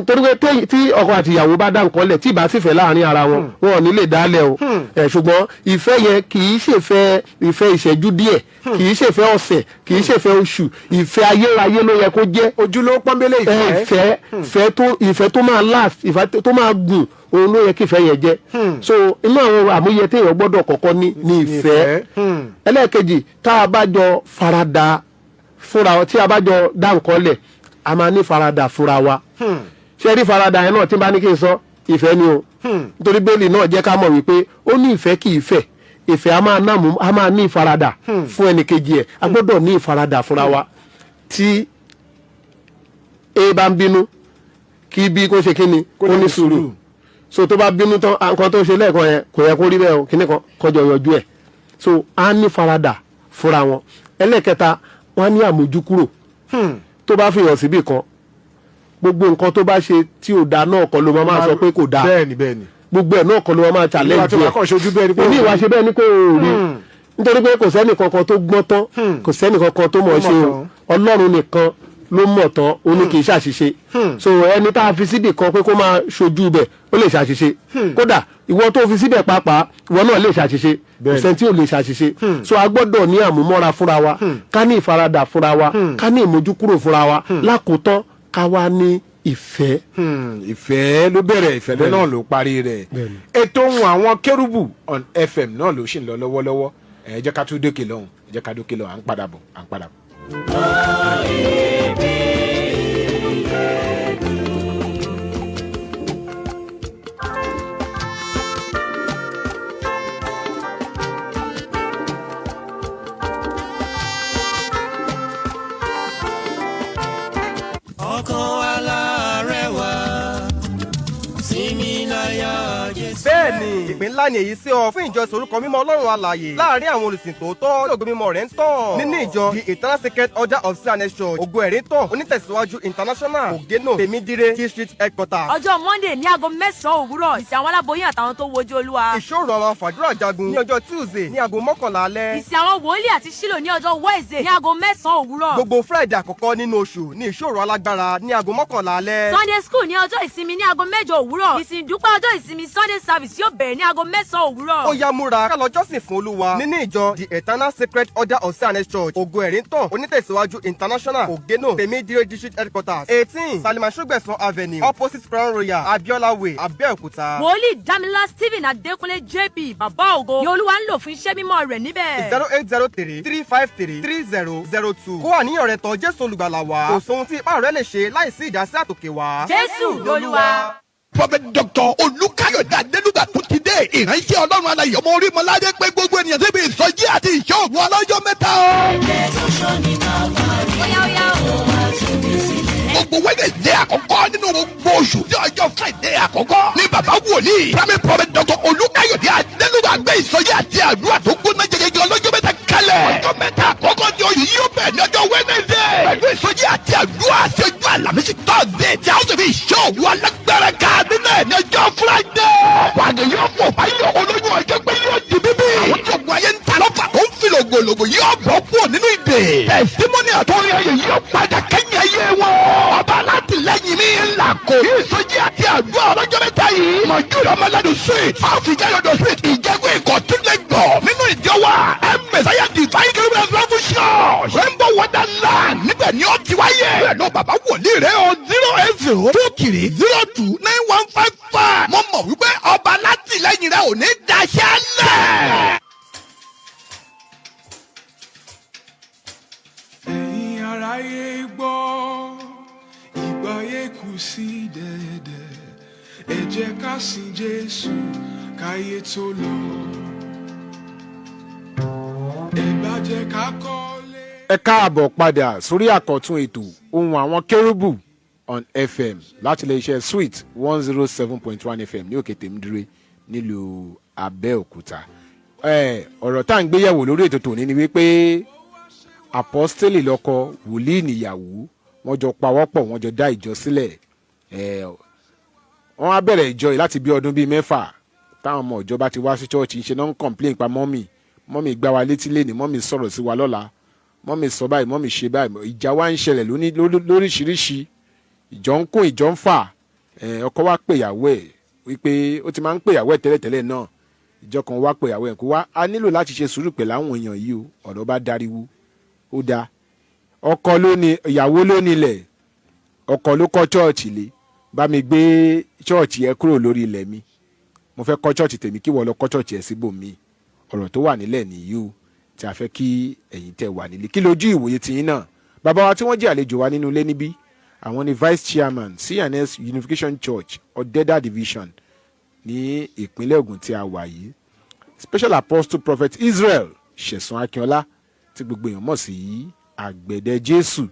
torí pé tí ọkọ àti ìyàwó bá dá nǹkan lẹ̀ tí ìbá sì fẹ́ láàrin ara wọn wọn ò ní lè dálẹ̀ o ṣùgbọ́n ìfẹ́ yẹn kì í ṣèfẹ́ ìfẹ́ ìṣẹ́jú díẹ̀ kì í ṣèfẹ́ ọ̀sẹ̀ kì í ṣèfẹ́ oṣù ìfẹ́ ayérayé ló yẹ kó jẹ́ ojúlówó pọ́nbélé ìfẹ́ tó máa last ìfẹ́ tó máa gùn òun ló yẹ kí ìfẹ́ yẹn jẹ́ so inú àwọn àmúyẹ téèyàn gbọ́dọ̀ kọ́kọ́ ní ìfẹ́ ẹlẹ́ẹ̀kejì tá a bá jọ farada fúnra wa tí a bá jọ dá nǹkan lẹ̀ a máa ní farada fúnra wa ṣé rí farada yẹn náà tí n bá ní kí n sọ ìfẹ́ ni o nítorí bẹ́ẹ̀lì náà jẹ́ ká mọ̀ wípé ó ní ìfẹ́ kì í fẹ́ ìfẹ́ a máa ní ìfaradà fún ẹnìkejì ẹ̀ a gbọ́dọ̀ ní ìfaradà fúnra wa tí a bá ń bínú kí bí kó ṣe kíni kó ní sùúrù so tó bá bínú tán nǹkan tó ṣe lẹ́ẹ̀kan yẹn kò yẹ kó rí bẹ́ẹ̀ o kíní kan kọjọ yọjú ẹ̀ so a ní faradà fúnra wọn ẹlẹ́ẹ̀kẹta wọn á ní àmójúkúrò tó bá fi hàn síbì kan gbogbo nǹkan tó bá ṣe tí ò dáa náà kọ́ ló máa sọ pé kò dáa bẹ́ẹ̀ni gbogbo ẹ̀ náà kọ́ ló máa challenge ẹ̀ ní ìwà ṣe bẹ́ẹ̀ ni pé o rí nítorí pé kò sẹ́nì kankan tó gbọ́n tán kò sẹ́nì kankan tó mọ̀ ṣe o Ọlọ́run nìkan ló mọ̀ tán ó ní kì í ṣàṣìṣe so ẹni tá a fi síbì kan pé kó máa ṣojú bẹ̀ ó lè ṣàṣìṣe kódà ìwọ tó fi síbẹ̀ pàápàá ìwọ náà lè ṣàṣìṣe ìṣẹ́ tí ò lè ṣàṣìṣe so a gbọ́dọ̀ ní àmúmọ́ra fúnra wa ká ní ìfaradà fúnra wa ká ní ìmójúkúrò fúnra wa lákòótán ká wá ní ìfẹ́. ìfẹ́ ló bẹ̀rẹ̀ ìfẹ́ náà ló parí rẹ̀ ètò Ohun Àwọn Kérúbù on FM náà ló ṣì ń lọ lọ́wọ́lọ́wọ́ ẹ jẹ́ ká tún dókè lọ́hùn ẹ jẹ́ ká dókè lọ́hùn à ń padà bọ̀. bẹ́ẹ̀ ni ìpín ńlá ni èyí sí ọ fún ìjọsìn orúkọ mímọ́ Ọlọ́run alààyè láàrin àwọn olùsìn tòótọ́ tí ògo mímọ́ rẹ̀ ń tàn nínú ìjọ the Eternal Sacred Order of Sesan Church ògo ẹ̀rí tàn onítẹ̀síwájú international ògénò tèmídire key street headquarters. ọjọ́ monday ní aago 9 òwúrọ̀ ìsìn àwọn aláboyún àtàwọn tó wojú olúwa. ìṣòro àwọn àfàdúrà jagun ní ọjọ́ tuesday ní aago 11 alẹ́. ìsìn àwọn wòlíì àti sílò ní ọjọ́ wednesday ní aago 9 òwúrọ̀. gbogbo friday àkọ́kọ́ nínú oṣù ní ìṣòro alágbára ní aago 11 alẹ́. sunday school ní ọjọ́ ìsinmi ní aago 8 òwúrọ̀. ìsìn ìdúpẹ́ ọjọ́ ìsinmi sunday service yóò bẹ̀rẹ̀ ní aago 9 òwúrọ̀. ó yá múra ká lọ jọ́sìn fún olúwa nínú ìjọ the Eternal Sacred Order of Sesan Church ògo ẹ̀rí tàn onítẹ̀síwájú international ògénò tèmídire district headquarters 18 Salima Sogbeson avenue opposite Crown Royal Abiola way Abẹ́òkúta. wòlíì Dámilá Stephen Adékúnlé JP bàbá ògo ni olúwa ń lò fún iṣẹ́ mímọ́ rẹ̀ níbẹ̀. 0803-353-3002 kó àníyàn rẹ tọ̀ Jésù olùgbàlà wá kò sóhun tí ipá rẹ lè ṣe láìsí ìdásí àtòkè wá. Jésù lolúwa. Prophet Dr. Olúkáyọ̀dé Adélúgà tó ti dé ìránṣẹ́ Ọlọ́run alààyè ọmọ Orímọládé pé gbogbo ènìyàn síbi ìsọjí àti ìṣọ́ ògùn ọlọ́jọ́ mẹ́ta o. Gbogbo Wednesday àkọ́kọ́ nínú gbogbo oṣù ní ọjọ́ Friday àkọ́kọ́ ní bàbá wòlíì Primary Prophet Dr. Olúkáyọ̀dé Adélúgà gbé ìsọjí àti àdúrà tó gbóná jẹjẹrẹ ọlọ́jọ́ mẹ́ta kalẹ̀. Ọjọ́ mẹ́ta àkọ́kọ́ ní oṣù yóò bẹ̀rẹ̀ ní ọjọ́ Wednesday. Pẹ̀lú ìsọjí àti àdúrà ṣẹ́jú àlàmísì Thursday tí a ó sì fi ìṣọ́ ògùn alágbára ká nínú ẹ̀ ní ọjọ́ Friday. Wàgẹ̀ yóò fò báyọ̀ olóyún ọjọ́ pé yóò di bíbí. Àwọn tí ogun ayé ń ta lọ́fà tó ń fi lògbòlògbò yóò bọ́ kúrò nínú ìdè. Tẹ̀símọ́nì àtọ́rin ayé yóò padà kẹ́yìn ayé wọn. Ọba alátìlẹ́yìn mi ńlá kò yí ìsọjí àti àdúrà ọlọ́jọ́ mẹ́ta yìí. Mọ̀júlọ̀ ọmọlẹ́dùn street ọ̀fìjẹ́yọ̀dọ̀ street ìjẹ́gun ìkọ̀túnlẹ̀gbọ̀ nínú ìjọwà Mẹ̀sáyà divine Kerubu Church Rainbow Wonderland níbẹ̀ ni ó ti wáyé. Bẹ́ẹ̀ lọ bàbá wòlíì rẹ̀ o 08023029155. Mo mọ̀ wípé ọba alátìlẹ́yìn rẹ̀ ò ní daṣẹ́ lẹ̀. ẹ̀yin aráyé gbọ́ ìgbà yẹn kù sí dẹ̀dẹ̀ ẹ jẹ́ ká sìn Jésù káyé tó lọ ẹ bá jẹ́ ká kọ́lé. ẹ káàbọ̀ padà sórí àkọ́tún ètò ohun àwọn kérúbù on FM láti iléeṣẹ́ Sweet 107.1 FM ní òkè tèmídúró nílùú Abẹ́òkúta. ọ̀rọ̀ tá à ń gbéyẹ̀wò lórí ètò tòní ni wípé apọ́stélì lọ́kọ wòlíì níyàwó wọ́n jọ pawọ́pọ̀ wọ́n jọ dá ìjọ sílẹ̀. wọ́n á bẹ̀rẹ̀ ìjọ yìí láti bí ọdún bíi 6 táwọn ọmọ ìjọba ti wá sí chọ́ọ̀chì ṣe náà ń complain pa mọ́mì gbá wa létí lẹ́ni mọ́mì sọ̀rọ̀ sí wa lọ́la mọ́mì sọ báyìí mọ́mì ṣe báyìí ìjà wa ń ṣẹlẹ̀ lóríṣiríṣi ìjọ ń kún ìjọ ń fà ọkọ wa pèyàwó ẹ̀ wípé ó ti máa ń pèyàwó ẹ̀ tẹ́lẹ̀tẹ́lẹ̀ náà ìjọ kan wá pèyàwó ẹ̀ kó wá a nílò láti ṣe sùúrù pẹ̀lú àwọn èèyàn yìí o ọ̀rọ̀ bá dariwo ó dáa ọkọ ló ní ìyàwó ló nílẹ̀ ọkọ ló kọ́ chọ́ọ̀chì lé bá mi gbé chọ́ọ̀chì ẹ kúrò lórí ilẹ̀ mi mo fẹ́ kọ́ chọ́ọ̀chì tèmi kí wọ́n lọ kọ́ chọ́ọ̀chì ẹ síbòmíì ọ̀rọ̀ tó wà nílẹ̀ nìyí o tí a fẹ́ kí ẹ̀yin tẹ́ wà nílé kí lójú ìwòye tiyín náà bàbá wa tí wọ́n jẹ́ àlejò wa nínú ilé níbí àwọn ni vice chairman CNS Unification Church Ọ̀dẹ́dà division ní ìpínlẹ̀ Ògùn tí a wà yìí special apostle prophet Israel Sesan Akinola tí gbogbo èèyàn mọ̀ sí àgbẹ̀dẹ Jésù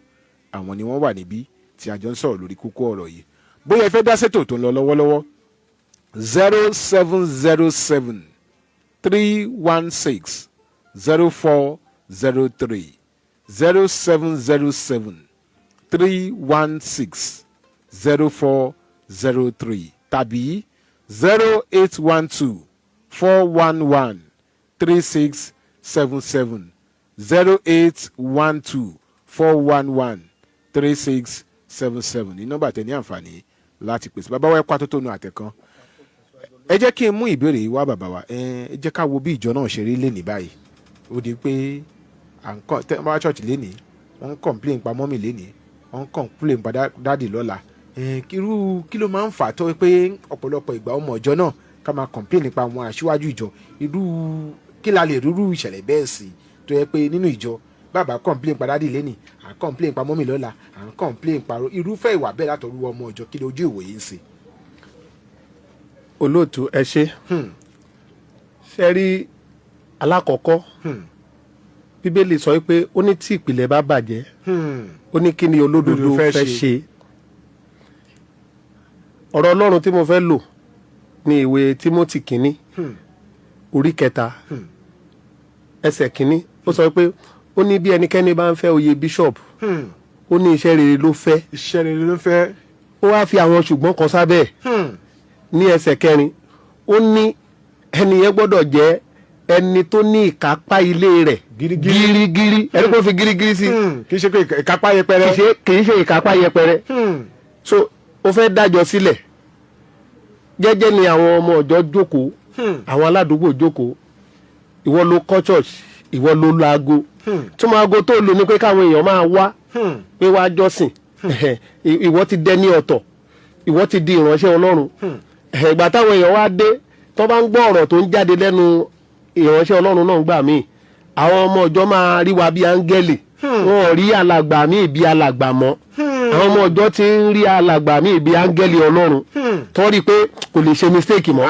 àwọn ni wọ́n wà níbí tí a jọ ń sọ̀rọ̀ lórí kókó ọ̀rọ̀ yìí bóyá ẹ fẹ́ dá sétò tó ń lọ lọ́wọ́lọ́wọ́ 0707 316 0403 0707 316 0403 tàbí 0812 411 3677 0812 411 3677 ní nọ́mbà tẹ́ ní àǹfààní láti pèsè bàbá wa ẹ kó àtótó nu àtẹ̀kan ẹ jẹ́ kí n mú ìbéèrè yìí wá bàbá wa ẹ jẹ́ ká wo bí ìjọ náà ṣe rí lénìí báyìí ó di pé à ń kọ́ tẹ́ bá church lénìí wọ́n ń complain pa mọ́mì lénìí wọ́n ń complain pa dáàdì lọ́la kí ló máa ń fà tó pé ọ̀pọ̀lọpọ̀ ìgbà ọmọ ìjọ náà ká máa complain nípa àwọn aṣíwájú ìjọ irú kí la lè rúrú ìṣẹ̀lẹ̀ bẹ́ẹ̀ sí tó yẹ pé nínú ìjọ bàbá complain pa dáàdì lénìí à ń complain pa mọ́mì lọ́la à ń complain pa irúfẹ́ ìwà bẹ́ẹ̀ látọ̀rú ọmọ ìjọ kí lójú ìwòye ń ṣe. olóòtú ẹ ṣe ṣe rí alákọ̀ọ́kọ́ bíbélì sọ pé ó ní tí ìpìlẹ̀ bá bàjẹ́ ó ní kí ni olódodo fẹ́ ṣe ọ̀rọ̀ ọlọ́run tí mo fẹ́ lò ní ìwé Timothy kínní orí 3 ẹsẹ̀ kínní ó sọ pé ó ní bí ẹnikẹ́ni bá ń fẹ́ oyè bishop ó ní iṣẹ́ rere ló fẹ́. iṣẹ́ rere ló fẹ́. ó wá fi àwọn ṣùgbọ́n kan sábẹ́ ní ẹsẹ̀ 4 ó ní ẹnìyẹn gbọ́dọ̀ jẹ́ ẹni tó ní ìkápá ilé rẹ̀ gírígírí ẹni kò fi gírígírí sí. kì í ṣe pé ìkápá yẹpẹrẹ. kì í ṣe ìkápá yẹpẹrẹ. So ó fẹ́ dájọ́ sílẹ̀ jẹ́jẹ́ ni àwọn ọmọ ọ̀jọ́ jókòó àwọn aládùúgbò jókòó ìwọ ló kọ́ church ìwọ ló lo aago tó máa aago tó lò ní pé káwọn èèyàn máa wá pé wá jọ́sìn ìwọ ti dẹni ọ̀tọ̀ ìwọ ti di ìránṣẹ́ Ọlọ́run ìgbà táwọn èèyàn wá dé tó bá ń gbọ́ ọ̀rọ̀ tó ń jáde lẹ́nu ìránṣẹ́ Ọlọ́run náà gbà míì àwọn ọmọ ọ̀jọ́ máa rí wa bí áńgẹ́lì wọn ò rí alàgbà míì bí alàgbà mọ́ àwọn ọmọ ọ̀jọ́ ti ń rí alàgbà míì bí áńgẹ́lì Ọlọ́run tó rí pé kò lè ṣe mistake mọ́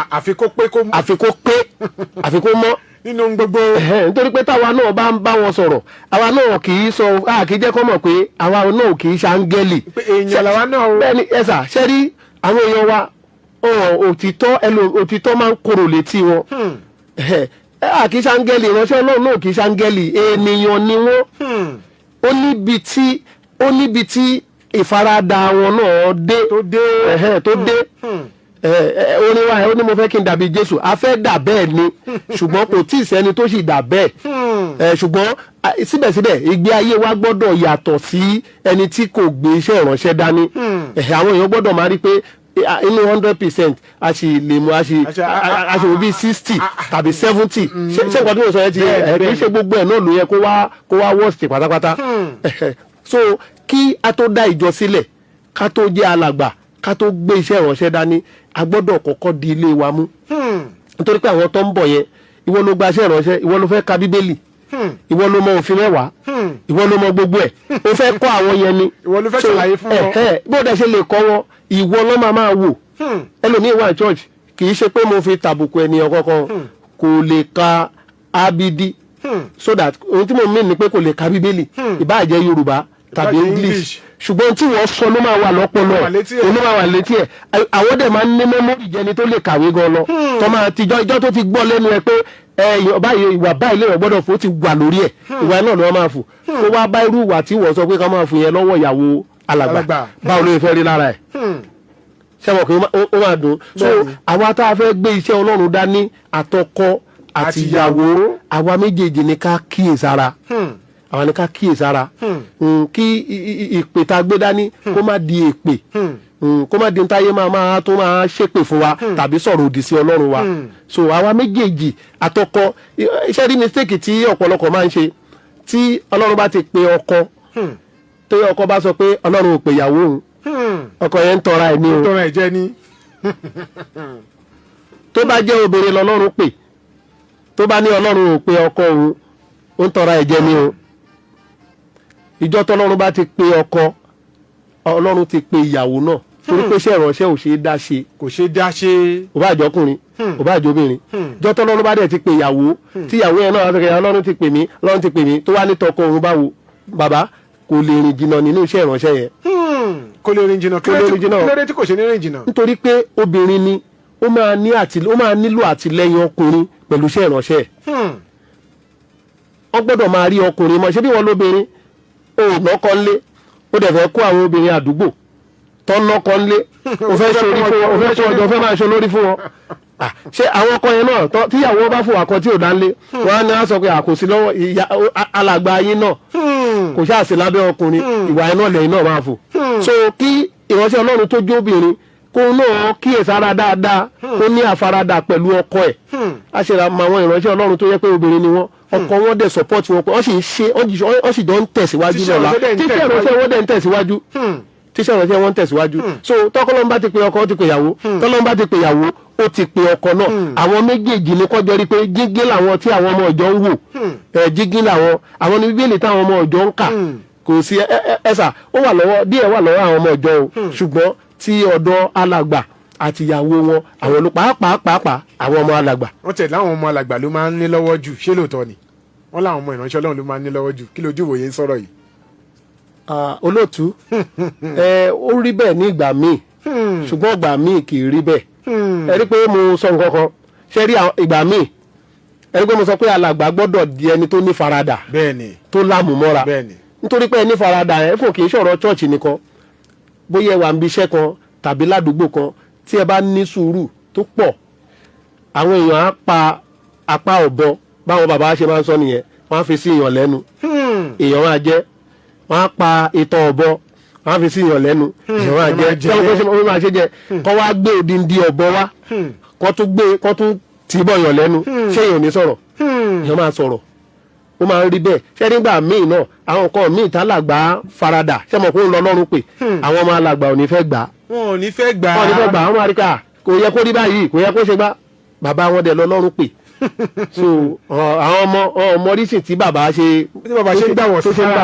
àfi kó mọ́ nínú gbogbo. nítorí pé táwa náà bá ń bá wọn sọ̀rọ̀ àwa náà kì í sọ kì í jẹ́ kó mọ̀ pé àwa náà kì í ṣe áńgẹ́lì. èèyàn làwa náà. bẹ́ẹ̀ni ẹ̀sà ṣe rí àwọn èèyàn wa òtítọ́ máa ń korò létí wọn. kì í ṣe áńgẹ́lì ìránṣẹ́ Ọlọ́run náà kì í ṣe áńgẹ́lì ènìyàn ni wọ́n. ó níbi tí ìfaradà wọn náà dé. tó dé. Orin wa ó ní mo fẹ́ kí n dàbí Jésù a fẹ́ dà bẹ́ẹ̀ ni ṣùgbọ́n kò tí ì sẹ́ni tó sì dà bẹ́ẹ̀ ṣùgbọ́n síbẹ̀síbẹ̀ ìgbé ayé wa gbọ́dọ̀ yàtọ̀ sí ẹni tí kò gbé iṣẹ́ ìránṣẹ́ dání àwọn èèyàn gbọ́dọ̀ máa rí pé inú 100% a sì lè mú a sì wò bí 60 tàbí 70 ṣé nǹkan tí mo sọ yẹn ti kì í ṣe gbogbo ẹ̀ náà ló yẹ kó wá worst pátápátá so kí a tó dá ìjọ sílẹ̀ ká tó jẹ́ alàgbà ká tó gbé iṣẹ́ ìránṣẹ́ dání a gbọ́dọ̀ kọ́kọ́ di ilé wa mú nítorí pé àwọn tó ń bọ̀ yẹn ìwọ ló gba iṣẹ́ ìránṣẹ́ ìwọ ló fẹ́ ka bíbélì ìwọ ló mọ òfin mẹ́wàá ìwọ ló mọ gbogbo ẹ̀ o fẹ́ kọ́ àwọn yẹn ni ìwọ ló fẹ́ ṣàlàyé fún wọn bó dẹ̀ ṣe lè kọ́ wọn ìwọ ló máa wò ẹlòmíì wà church kì í ṣe pé mo fi tàbùkù ènìyàn kankan kò lè ka abidi so that ohun tí mo mean ni pé kò lè ka bíbélì ìbáà jẹ́ Yorùbá tàbí English ṣùgbọ́n tí wọ́n sọ ló máa wà lọ́pọlọ ló máa wà létí ẹ̀ àwọn dẹ̀ máa ń ní mẹ́mórì jẹni tó lè kàwé gan lọ tó máa tijọ́ ìjọ́ tó ti gbọ́ lẹ́nu ẹ pé báyìí ìwà báyìí lè gbọ́dọ̀ fò ó ti wà lórí ẹ̀ ìwà náà ló wọ́n máa fò tó wá bá irú ìwà tí wọ́n sọ pé ká máa fò yẹn lọ́wọ́ ìyàwó alàgbà báwo ló fẹ́ rí lára ẹ̀ ṣẹ́wọ̀n pé ó máa dùn so àwa tá a fẹ́ gbé iṣẹ́ Ọlọ́run dání àtọkọ àtìyàwó àwa méjèèjì ni ká kíyèsára àwọn ni ká kíyèsára kí ìpè tá a gbé dání kó má di èpè kó má di ntáyé máa tó máa ṣépè fún wa tàbí sọ̀rọ̀ òdì sí Ọlọ́run wa so àwa méjèèjì àtọkọ iṣẹ́ rí mistake tí ọ̀pọ̀lọpọ̀ máa ń ṣe tí Ọlọ́run bá ti pe ọkọ tó yẹ ọkọ bá sọ pé Ọlọ́run ò pè ìyàwó òun ọkọ yẹn ń tọra ẹ̀ ní o tọra ẹ̀ jẹ́ ní. tó bá jẹ́ obìnrin lọ́lọ́run pè tó bá ní Ọlọ́run ò pe ọkọ òun ó ń tọra ẹ̀ jẹ́ ní o ìjọ tọ́lọ́run bá ti pe ọkọ Ọlọ́run ti pe ìyàwó náà torí pé iṣẹ́ ìránṣẹ́ ò ṣe é dá ṣe kò ṣe é dá ṣe ò bá àjọkùnrin ò bá àjọbìnrin ìjọ tọ́lọ́run bá dẹ̀ ti pe ìyàwó tí ìyàwó yẹn náà wá sọkè Ọlọ́run ti pè mí tó wá ní tọkọ òun báwo bàbá kò lè rìn jìnnà nínú iṣẹ́ ìránṣẹ́ yẹn kò lè rìn jìnnà kí ló dé tí kò ṣe ní rìn jìnnà. nítorí pé obìnrin ni ó máa nílò àtìlẹ́yìn ọkùnrin pẹ̀lú iṣẹ́ ìránṣẹ́ wọ́n gbọ́dọ̀ máa rí ọkùnrin mọ́ ṣé bí wọ́n lóbìnrin o lọ́kọ ńlé ó dẹ̀ fẹ́ kó àwọn obìnrin àdúgbò tó ń lọ́kọ ńlé o fẹ́ ṣe orí fún wọn o fẹ́ ṣe ọjọ́ fẹ́ máa ṣe olórí fún wọn. ṣé àwọn ọkọ yẹn náà tíyàwó bá fún akọ tí ò dánlé wọn á ní á sọ pé àkòsí lọ́wọ́ alàgbà yín náà kò ṣáà sí lábẹ́ ọkùnrin ìwà ẹ̀ náà lẹ́yìn náà máa fò. so kí ìránṣẹ́ Ọlọ́run tó jóbìnrin kó náà kíyèsára dáadáa kó ní àfaradà pẹ̀lú ọkọ ẹ̀ á ṣe ra àwọn ìránṣẹ́ Ọlọ́run tó yẹ pé obìnrin ni wọ́n ọkọ wọn dẹ̀ support wọn pé wọ́n sì jọ ń tẹ̀síwájú lọ́la tíṣẹ́ ìránṣẹ́ wọn dẹ̀ ń tẹ̀síwájú tíṣẹ́ ìránṣẹ́ wọn ń tẹ̀síwájú so tọ́kọ́lọ́n bá ti pe ọkọ ó ti pe ìyàwó tọ́lọ́n bá ti pe ìyàwó ó ti pe ọkọ náà àwọn méjèèjì ní kọjọ rí pé jígí làwọn tí àwọn ọmọ ọ̀jọ́ ń wò jígí làwọn àwọn ní Bíbélì táwọn ọmọ ọ̀jọ́ ń kà kò sí ẹ̀sà ó wà lọ́wọ́ díẹ̀ wà lọ́wọ́ àwọn ọmọ ọ̀jọ́ o ṣùgbọ́n tí ọ̀dọ̀ alàgbà àtìyàwó wọn àwọn ló pàápàá àwọn ọmọ alàgbà. wọ́n tẹ̀ láwọn ọmọ alàgbà ló máa ń ní lọ́wọ́ jù ṣé lóòótọ́ ni wọ́n láwọn ọmọ ìránṣẹ́ Ọlọ́run ló máa ń ní lọ́wọ́ jù kí lójú ìwòye ń sọ̀rọ̀ yìí. olóòtú ó rí bẹ́ẹ̀ ní ìgbà míì ṣùgbọ́n ìgbà míì kì í rí bẹ́ẹ̀ ẹ rí pé mo sọ nǹkan kan ṣe rí ìgbà míì ẹ rí pé mo sọ pé alàgbà gbọ́dọ̀ di ẹni tó ní faradà bẹ́ẹ̀ni tó lámùmọ́ra bẹ́ẹ̀ni nítorí pé ẹni faradà ẹ fò kì í ṣọ̀rọ̀ chọ́ọ̀chì nìkan bóyá ẹ wà ń bí iṣẹ́ kan tàbí ládùúgbò kan tí ẹ bá ní sùúrù tó pọ̀ àwọn èèyàn á pa apá ọ̀bọ báwọn bàbá ṣe máa ń sọ nìyẹn wọ́n á fi sí èèyàn lẹ́nu èèyàn máa jẹ wọ́n á pa ìtàn ọ̀bọ wọ́n á fi sí èèyàn lẹ́nu èèyàn máa jẹ tí wọ́n máa ṣe jẹ kọ́ wá gbé odindi ọ̀bọ wá kọ́ tún tì í bọ̀ èèyàn lẹ́nu ṣé èèyàn ò ní sọ̀rọ̀ èèyàn máa sọ̀rọ̀ ó máa ń rí bẹ́ẹ̀ ṣé nígbà míì náà àwọn nǹkan míì tálàgbà faradà ṣé mo kó ń lọ lọ́rùn pé àwọn ọmọ alàgbà ò ní fẹ́ gbà wọn ò ní fẹ́ gbà àwọn máa rí ká kò yẹ kó rí báyìí kò yẹ kó ṣe gbá bàbá wọn dẹ̀ lọ lọ́rùn pé so àwọn ọmọ rísìn tí bàbá ṣe ń gbà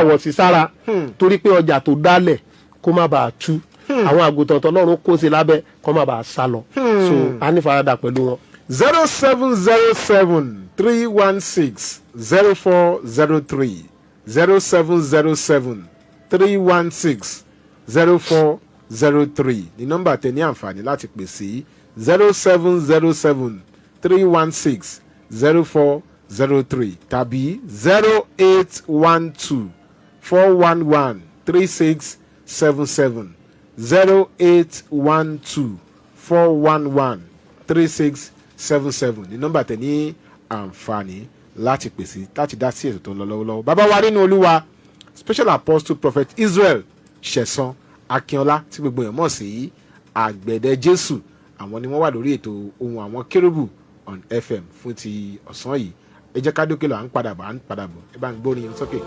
wọ̀ sí sára torí pé ọjà tó dálẹ̀ kó má bàa tú àwọn àgùntàn tọ́lọ́run kó sí lábẹ́ kó má bàa sá lọ so a ní faradà pẹ̀lú wọn. 0707-316-0403 0707-316-0403 ní nọ́mbà tẹ ní àǹfààní láti pè sí 0707-316-0403 tàbí 0812-411-3677 0812-411-3677 ní nọ́mbà tẹ ní àǹfààní láti pèsè láti dá sí ètò tó ń lọ lọ́wọ́lọ́wọ́. bàbá wa nínú olúwa special apostle prophet Israel Sesan Akinola tí gbogbo èèyàn mọ̀ sí àgbẹ̀dẹ Jésù àwọn ni wọ́n wà lórí ètò ohun àwọn kérúbù on FM fún ti ọ̀sán yìí ẹ jẹ́ ká dókè lọ à ń padà bọ̀ ẹ bá ń gbórin yẹn sókè.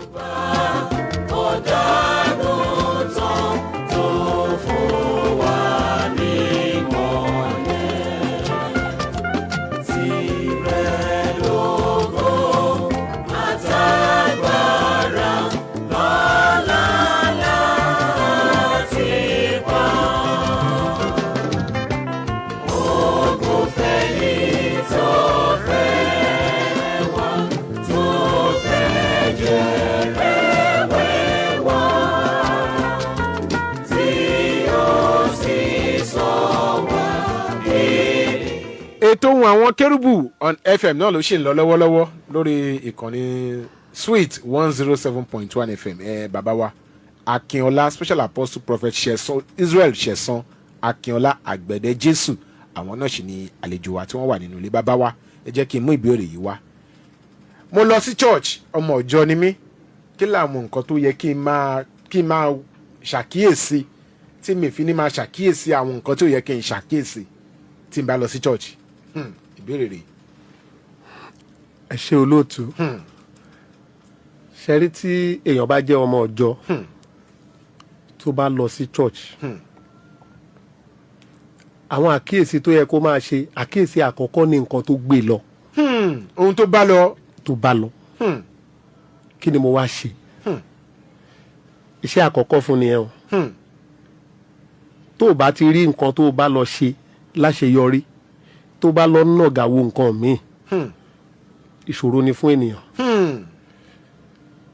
ètò ohun àwọn kérúbù on FM náà ló ṣì ń lọ lọ́wọ́lọ́wọ́ lórí ìkànnì sweet 107.1 FM bàbá wa Akinola special apostle prophet Sesan Israel Sesan Akinola àgbẹ̀dẹ Jésù àwọn náà sì ni àlejò wa tí wọ́n wà nínú ilé bàbá wa ẹ jẹ́ kí n mú ìbéèrè yìí wá. mo lọ sí church ọmọ ìjọ ni mí kí làwọn nǹkan tó yẹ kí n máa ṣàkíyèsí tí mi fi ní máa ṣàkíyèsí àwọn nǹkan tó yẹ kí n ṣàkíyèsí tí n bá lọ sí church. ìbéèrè rẹ̀. ẹ ṣe olóòtú ṣe rí tí èèyàn bá jẹ́ ọmọ ọjọ́ tó bá lọ sí church àwọn àkíyèsí tó yẹ kó máa ṣe àkíyèsí àkọ́kọ́ ní nǹkan tó gbé lọ. ohun tó bá lọ. kí ni mo wá ṣe. iṣẹ́ àkọ́kọ́ fún ni ẹ o. tó o bá ti rí nǹkan tó o bá lọ ṣe láṣeyọrí tó bá lọ nàgà wo nǹkan míì ìṣòro ni fún ènìyàn.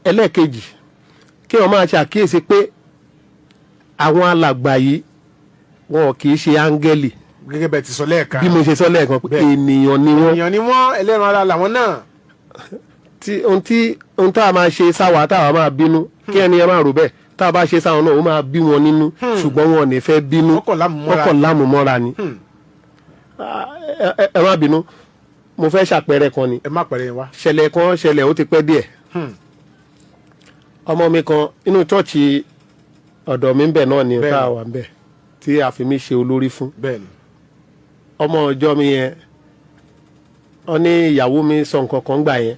ẹlẹ́ẹ̀kejì kí wọ́n máa ṣe àkíyèsí pé àwọn alàgbà yìí wọn kì í ṣe áńgẹ́lì. gẹ́gẹ́ bẹ́ẹ̀ ti sọ lẹ́ẹ̀kan. bí mo ṣe sọ lẹ́ẹ̀kan pé ènìyàn ni wọ́n. ènìyàn ni wọ́n ẹlẹ́ran ara làwọn náà. ohun tá a máa ṣe sáwà tá a máa bínú kí ẹni ẹ máa rò bẹ́ẹ̀ tá a bá ṣe sáwọn náà ó máa bí wọn nínú ṣùgbọ́n wọn ò ní fẹ́ bínú wọ́n kàn lámùmọ́ra ni. ẹ má bínú mo fẹ́ ṣàpẹẹrẹ kan ni. ẹ má pẹ̀rẹ̀ wá. ṣẹlẹ̀ kan ṣẹlẹ̀ ó ti pẹ́ díẹ̀. ọmọ mi kan inú chọ́ọ̀chì ọ̀dọ̀ mi ń bẹ̀ náà ni tá a wà ń bẹ̀ tí a fi mí ṣe olórí fún. ọmọ ọjọ́ mi yẹn wọ́n ní ìyàwó mi sọ nǹkan kan gbà yẹn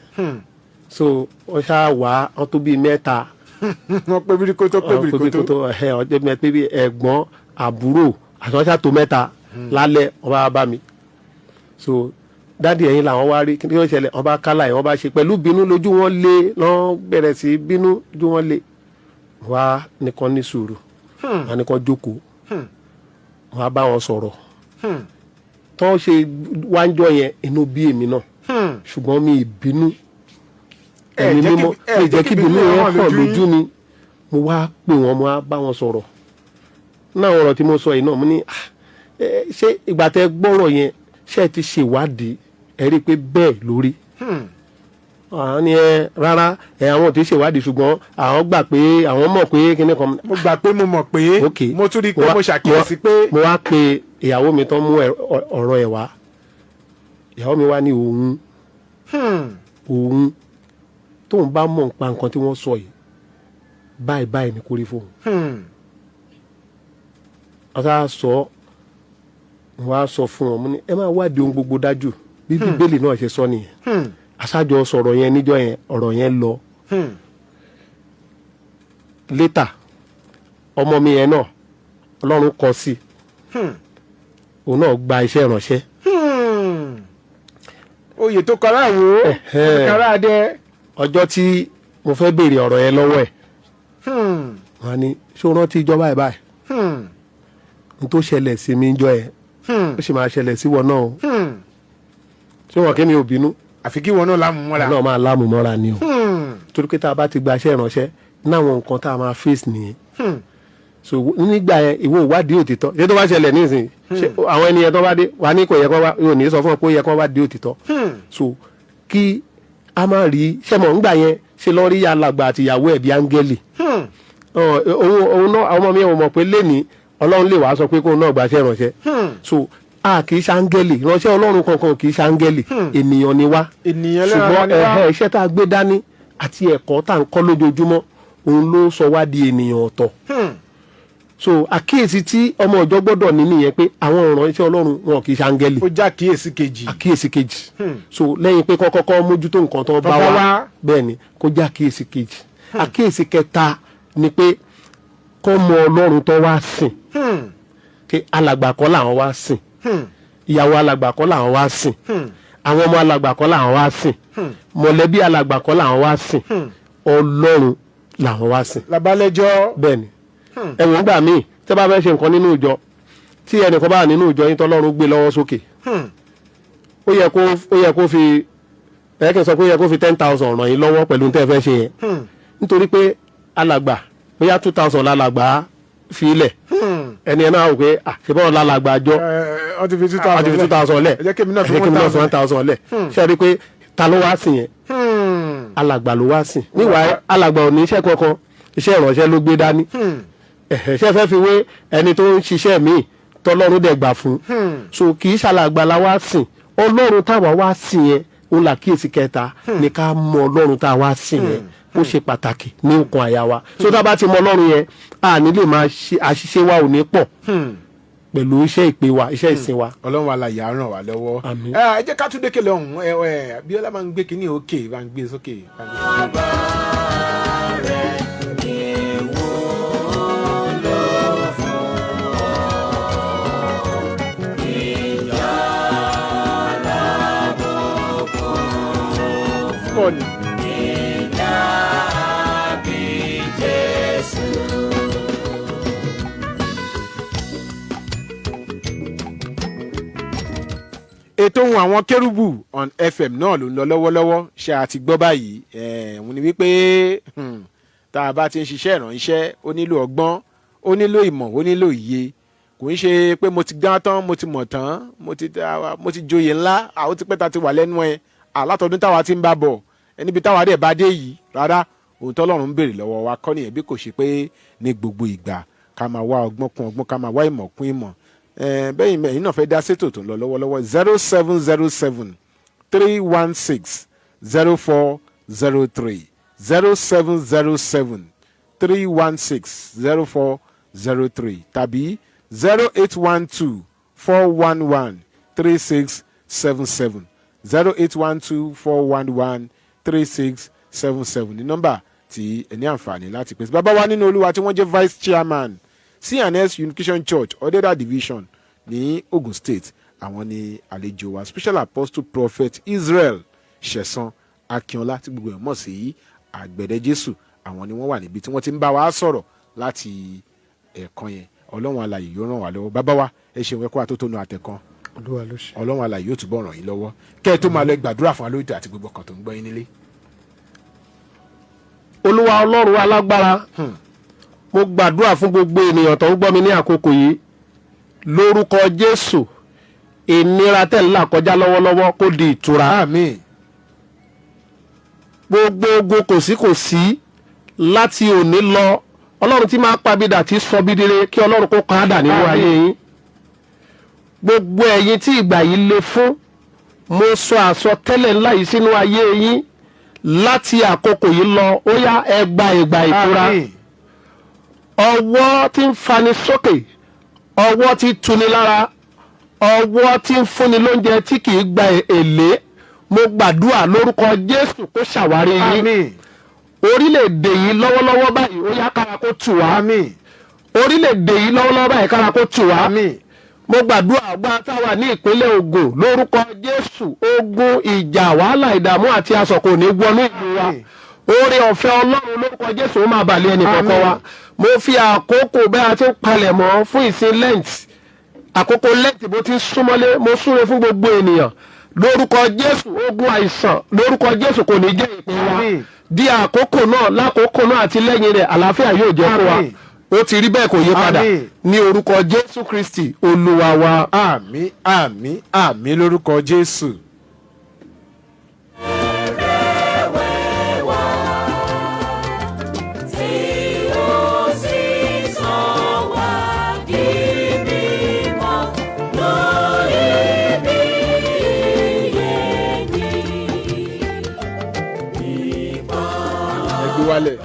so wọ́n ṣáà wá wọ́n tó bíi mẹ́ta. wọ́n pé bíríkótó ọjọ́ mi pé bíi ẹ̀gbọ́n àbúrò àti wọ́n ṣáà tó mẹ́ta lálẹ́ wọ́n bá bá mi so dáàdi ẹ̀yin làwọn wá rí kí ni yóò ṣẹlẹ̀ wọ́n bá kálà yìí wọ́n bá ṣe pẹ̀lú bínú lójú wọn lé lọ́n bẹ̀rẹ̀ sí bínú lójú wọn lé wá nìkan ní sùúrù wá nìkan jókòó wá bá wọn sọ̀rọ̀ tó ṣe wáńjọ yẹn inú bí èmi náà ṣùgbọ́n mi ìbínú ẹ̀mí mímọ́ mi jẹ́ kí ìbínú wọn hàn lójú mi mo wá pè wọ́n mo wá bá wọn sọ̀rọ̀ náà ọ̀rọ̀ tí mo sọ yìí náà mo ní ṣé ìgbà tẹ́ gbọ́rọ̀ yẹn ṣé ẹ ti ṣèwádìí ẹ rí i pé bẹ́ẹ̀ lórí. àwọn ni rárá àwọn ò ti ṣèwádìí ṣùgbọ́n àwọn gbà pé àwọn mọ̀ pé kíní kan. mo gbà pé mo mọ̀ pé mo tún rí i pé mo ṣàkíyèsí pé. mo wá pe ìyàwó mi tán mú ọ̀rọ̀ ẹ̀ wá ìyàwó mi wá ní òun tóun bá mọ̀ nípa nǹkan tí wọ́n sọ yìí báyìí báyìí ni kò rí fóun. ọ̀sá sọ wọ́n á sọ fún wọn mo ní ẹ máa wádìí ohun gbogbo dájú bí bíbélì náà ṣe sọ nìyẹn. aṣáájọ sọ̀rọ̀ yẹn níjọ́ yẹn ọ̀rọ̀ yẹn lọ. létà ọmọ mi yẹn náà ọlọ́run kọ sí òun náà gba iṣẹ́ ìránṣẹ́. oyè tó kọra wo kọra adé. ọjọ́ tí mo fẹ́ béèrè ọ̀rọ̀ yẹn lọ́wọ́ ẹ̀ wọ́n á ní ṣé o rántí ìjọba ẹ̀ báyìí n tó ṣẹlẹ̀ sí mi jọ ẹ̀ ó sì máa ṣẹlẹ̀ sí wọn náà o ṣé wọn kí mi ò bínú. àfi kí wọn náà lámù mọ́ra. náà máa lámù mọ́ra ni o torí pé tá a bá ti gba iṣẹ́ ìránṣẹ́ náwọn nǹkan tá a máa face nìyẹn so nígbà yẹn ìwọ ìwádìí òtítọ́ ṣé tó bá ṣẹlẹ̀ nísìnyí àwọn ènìyàn tó bá dé wà ní kò yẹ kó wá yóò ní sọ fún ọ pé ó yẹ kó wá di òtítọ́ so kí a máa rí sẹ́mọ̀ ńgbà yẹn ṣe lọ rí alàgbà àti ìyàwó ẹ̀ bí áńgẹ́lì òun náà ọmọ mi ò mọ̀ pé lẹ́ni ọlọ́run lè wá sọ pé kóun náà gbàṣẹ́ ìránṣẹ́ so a kì í ṣe áńgẹ́lì ìránṣẹ́ ọlọ́run kankan kì í ṣe áńgẹ́lì ènìyàn ni wá ṣùgbọ́n iṣẹ́ tá a gbé dání àti ẹ̀kọ́ tá à ń kọ́ lójoojúmọ́ òun ló sọ wá di ènìyàn ọ̀tọ̀ so àkíyèsí tí ọmọ ìjọ gbọ́dọ̀ ní nìyẹn pé àwọn ìránṣẹ́ ọlọ́run wọn kì í ṣe áńgẹ́lì. ó já àkíyèsí kejì. so lẹ́yìn pé kọ́kọ́ mójútó nǹkan tó bá wá bẹ́ẹ̀ ni kó já àkíyèsí kejì. àkíyèsí kẹta ni pé kọ́ mọ ọlọ́run tó wá sìn kí alàgbà kọ́ làwọn wá sìn ìyàwó alàgbà kọ́ làwọn wá sìn àwọn ọmọ alàgbà kọ́ làwọn wá sìn mọ̀lẹ́bí alàgbà kọ́ làwọn wá sìn ọlọ́run làwọn wá sìn. labalẹ́jọ́. bẹ́ẹ̀ ni ẹ̀wọ̀n gbà míì tẹ́ bá fẹ́ ṣe nǹkan nínú ìjọ tí ẹnìkan bá wà nínú ìjọ yín tọ́lọ́run gbé lọ́wọ́ sókè ó yẹ kó fi ẹ̀ẹ́kẹ́ sọ pé ó yẹ kó fi 10,000 ràn yín lọ́wọ́ pẹ̀lú tẹ́ fẹ́ ṣe yẹn nítorí pé alàgbà bóyá 2,000 lálàgbà fi ilẹ̀ ẹni ẹ̀ náà wò pé ṣe bọ́ọ̀ lálàgbà jọ ọ ti fi 2,000 lẹ̀ ẹ jẹ́ kí èmi náà fi 1,000 lẹ̀ ṣe rí i pé ta ló wá sìn yẹn alàgbà ló wá sìn níwàá alàgbà ò ní iṣẹ́ kankan iṣẹ́ ìránṣẹ́ ló gbé dání ṣe fẹ́ fi wé ẹni tó ń ṣiṣẹ́ míì tọ́lọ́run dẹ̀ gbà fún so kì í ṣàlàgbà la wá sìn ọlọ́run táwa wá sìn yẹn ó là kíyèsí kẹta ní ká mọ ọlọ́run tá a wá sìn yẹn ó ṣe pàtàkì ní nǹkan àyà wa so tá a bá ti mọ ọlọ́run yẹn a ní lè máa ṣe àṣìṣe wa ò ní pọ̀ pẹ̀lú iṣẹ́ ìpè wa iṣẹ́ ìsìn wa. ọlọ́run wa la yà á ràn wá lọ́wọ́. ẹ jẹ́ ká tún dékè lọ́hùn Bíọ́lá máa ń gbé kínní òkè máa ń gbé sókè. Bọ́ọ̀lù. ètò Ohun Àwọn Kérúbù on FM náà ló ń lọ lọ́wọ́lọ́wọ́ ṣe àti gbọ́ báyìí òun ni wípé tá a bá ti ń ṣiṣẹ́ ìránṣẹ́ ó nílò ọgbọ́n ó nílò ìmọ̀ ó nílò ìyè kò ń ṣe pé mo ti gán tán mo ti mọ̀ tán mo ti joyè ńlá àwọn ti pẹ́ ta ti wà lẹ́nu ẹ̀ látọdún táwa ti ń bá bọ̀ níbi táwa dẹ̀ bá dé yìí rárá ohun tọ́lọ́run ń béèrè lọ́wọ́ wa kọ́ nìyẹn bí kò ṣe pé ní gbogbo ìgbà ká máa wá ọgbọ́n kún ọgbọ́n ká máa wá ìmọ̀ kún ìmọ̀ bẹ́ẹ̀ ẹ̀yin náà fẹ́ dá sétò tó ń lọ lọ́wọ́lọ́wọ́ 0707-316-0403 0707-316-0403 tàbí 0812-411-3677 0812-411-3677 ní nọ́mbà tí ẹ ní àǹfààní láti pèsè. bàbá wa nínú Olúwa tí wọ́n jẹ́ vice chairman C&S Unification Church Odeda Division ní Ogun State àwọn ni àlejò wa special apostle prophet Israel Sesan Akinola tí gbogbo ẹ̀ mọ̀ sí àgbẹ̀dẹ Jésù àwọn ni wọ́n wà níbi tí wọ́n ti ń bá wa sọ̀rọ̀ láti ẹ̀ẹ̀kan yẹn Ọlọ́run alààyè yóò ràn wá lọ́wọ́ bàbá wa ẹ ṣeun ẹ̀kọ́ àtótónu àtẹ̀kan Ọlọ́run alààyè yóò túbọ̀ ràn yín lọ́wọ́ kẹ́ ẹ tó máa lọ gbàdúrà fún alóòtú àti gbogbo kan tó ń gbọ́ yín nílé. Olúwa Ọlọ́run alágbára mo gbàdúrà fún gbogbo ènìyàn tó ń gbọ́ mi ní àkókò yìí lórúkọ Jésù ìnira tẹ̀ ń là kọjá lọ́wọ́lọ́wọ́ kó di ìtura. àmín gbogbo ogun kò sí láti òní lọ ọlọ́run tí máa pabidà tí sọ bídire kí ọlọ́run kó padà nínú ayé yín. gbogbo ẹ̀yin tí ìgbà yìí le fún mo sọ àsọtẹ́lẹ̀ ńlá yìí sínú ayé yín láti àkókò yìí lọ ó yá ẹ gba ìgbà ìtura. àmín ọwọ́ tí ń fani sókè ọwọ́ tí tuni lára ọwọ́ tí ń fúnni lóúnjẹ tí kì í gba èlé mo gbàdúrà lórúkọ Jésù kó ṣàwárí yín. àmín orílẹ̀-èdè yìí lọ́wọ́lọ́wọ́ báyìí ó yá kára kó tù wá. àmín orílẹ̀-èdè yìí lọ́wọ́lọ́wọ́ báyìí kára kó tù wá. àmín mo gbàdúrà àgbà táwa ní ìpínlẹ̀ Ògùn lórúkọ Jésù ogun ìjà wàhálà ìdààmú àti aṣọ kò ní wọnú ìlú wa. oore ọ̀fẹ́ Ọlọ́run lórúkọ Jésù ó máa bàlẹ̀ ẹnì kọ̀ọ̀kan wa. mo fi àkókò bẹ́ẹ̀ a ti ń palẹ̀mọ́ fún ìsìn Lent àkókò Lent bó ti ń súnmọ́lé mo súre fún gbogbo ènìyàn lórúkọ Jésù ogun àìsàn lórúkọ Jésù kò ní jẹ́ ìpín wa. di àkókò náà lákòókò náà àti lẹ́yìn rẹ̀ àlàáfíà yóò jẹ́ fún wa. ó ti rí bẹ́ẹ̀ kò yí padà ní orúkọ Jésù Kristi Olúwa wa. àmín àmín àmín lórúkọ Jésù. wálẹ̀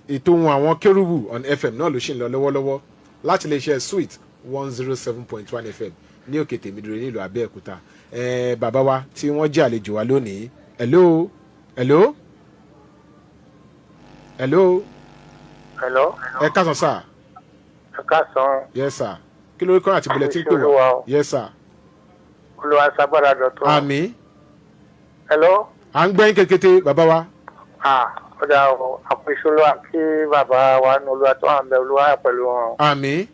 ètò Ohun Àwọn Kérúbù on FM náà ló ṣì ń lọ lọ́wọ́lọ́wọ́ láti lè ṣe Sweet 107.1 FM ní òkè tèmídìrè nílùú Abẹ́òkúta. Bàbá wa tí wọ́n jẹ́ àlejò wa lónìí. hello. ẹ káàsán sà. ẹ káàsán. yes sir. kí ló kọ́ àti bulletin pè wá. yes sir. Olúwa ṣagbára dọ̀tun. àmín. hello. à ń gbẹ́yìn kékeré bàbá wa. ọ̀dà àpèsọ́lọ́wà kí bàbá wa ní Olúwa tó wà ń bẹ Olúwa pẹ̀lú wọn. àmín.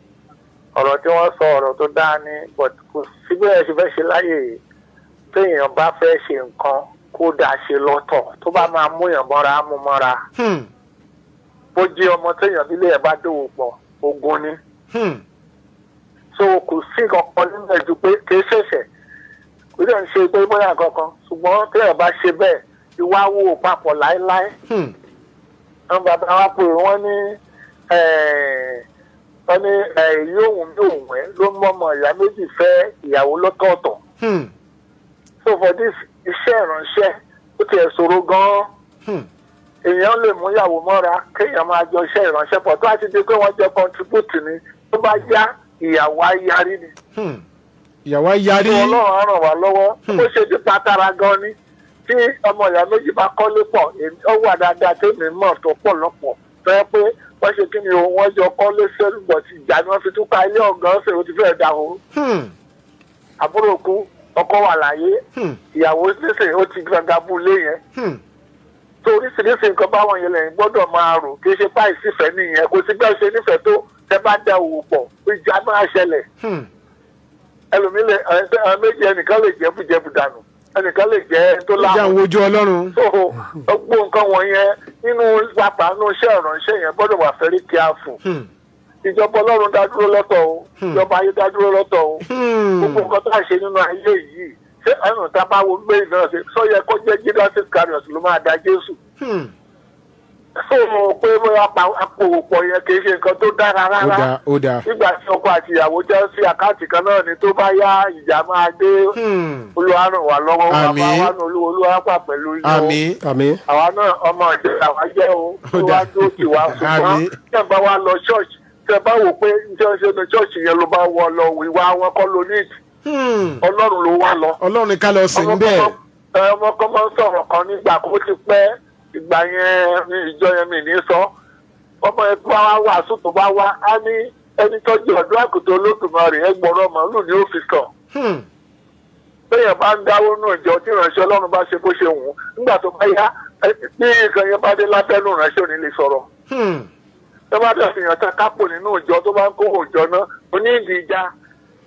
ọ̀rọ̀ tí wọ́n sọ ọ̀rọ̀ tó dáa ní but kò síbẹ̀ ẹ̀ ṣe fẹ́ ṣe láyè téèyàn bá fẹ́ ṣe nǹkan kó dáa ṣe lọ́tọ̀ tó bá máa mú yàn mọ́ra á mú mọ́ra. bó jẹ́ ọmọ téèyàn nílé ẹ̀ bá dòwò pọ̀ ogun ni. so kò sí kankan nínú ẹ̀ ju pé kì í ṣẹ̀ṣẹ̀ kò dẹ̀ ń ṣe pé bóyá kankan ṣùgbọ́n téèyàn bá ṣe bẹ́ẹ̀ ìwà wo papọ̀ láéláé. àwọn bàbá wa pè wọ́n ní yóò wùn ẹ́ ló mú ọmọ ìyá méjì fẹ́ ìyàwó lọ́tọ̀ọ̀tọ̀. so for this iṣẹ́ ìránṣẹ́ ó ti ẹ̀ ṣòro gan-an. èèyàn lè mú ìyàwó mọ́ra kéèyàn máa jọ iṣẹ́ ìránṣẹ́ pọ̀ tó àti di pé wọ́n jọ contribute ni tó bá yá ìyàwó ayarí ni. ìyàwó ayarí. Ọlọ́run á ràn wá lọ́wọ́ ó ṣe ti pátárà gan ni tí ọmọ ìyá méjì bá kọ́lé pọ̀ ó wà dáadáa tèmi mọ̀ tó pọ̀ lọ́pọ̀ tó yẹ pé wọ́n ṣe kí ni o wọ́n jọ kọ́lé sẹ́lùbọ̀ tí ìjà ni wọ́n fi tún ká ilé ọ̀gán ṣe o ti fẹ́ẹ̀ dà o. àbúrò kú ọkọ wà láyé ìyàwó nísìnyí ó ti gbàgbà bú lé yẹn. tó oríṣiríṣi nǹkan báwọn yẹn lẹ́yìn gbọ́dọ̀ máa rò kì í ṣe páì sífẹ̀ẹ́ nìyẹn kò sí bẹ́ẹ̀ ṣe nífẹ̀ẹ́ tó tẹ bá dá òwò pọ̀ ìjà máa ṣẹlẹ̀. ẹlòmílẹ̀ méjì ẹnìkan lè jẹ́bùjẹ́bù dànù ẹnìkan lè jẹ́ tó láwọn. ìjà wojú Ọlọ́run. gbogbo nǹkan wọ̀nyẹn nínú pàpà nínú iṣẹ́ ìránṣẹ́ yẹn gbọ́dọ̀ wà very careful. ìjọba Ọlọ́run dá dúró lọ́tọ̀ o ìjọba ayé dá dúró lọ́tọ̀ o. gbogbo nǹkan tó à ṣe nínú ayé yìí ṣé ẹnu tá a bá wo gbé ìnáwó ṣe sọ yẹ kó jẹ́ Judas Iscariot ló máa da Jésù. so pé bóyá àpòwòpọ̀ yẹn kì í ṣe nǹkan tó dára rárá. ó dáa. nígbà tí ọkọ àti ìyàwó jẹ́ sí àkáǹtì kan náà ni tó bá yá ìjà máa dé. Olúwa ràn wá lọ́wọ́ bàbá wa ní Olúwa pà pẹ̀lú yín o. àmín. àwa náà ọmọ ìjọ àwa jẹ́ o Olúwa tó ti wá ṣùgbọ́n tẹ̀ bá wa lọ ṣọ́ọ̀ṣì tẹ̀ bá wò pé iṣẹ́ ṣe ní ṣọ́ọ̀ṣì yẹn ló bá wọ lọ ìwà wọn kọ́ ló ní ìdí. Ọlọ́run ló wá lọ. Ọlọ́run ká lọ sìn bẹ́ẹ̀. ọmọ kan máa ń sọ̀rọ̀ kan nígbà kó ti pẹ́ ìgbà yẹn ní ìjọ yẹn mi ní sọ ọmọ ẹ tó wá wàásù tó bá wá á ní ẹni tọ́jú ọ̀dọ́ àkùtàn Olódùmarè ẹgbọ̀rọ̀ màálù ní òfìsọ̀. bẹ́ẹ̀ bá ń dáwọ́ nù ìjọ tí ìránṣẹ́ Ọlọ́run bá ṣe bó ṣe wù ú nígbà tó bá yá bí nǹkan yẹn bá dé lábẹ́nú ìránṣẹ́ òní lè sọ̀rọ̀. tó bá dẹ̀ fìyàn ta kápò nínú ìjọ tó bá ń kó òjọ náà onídìí ìjà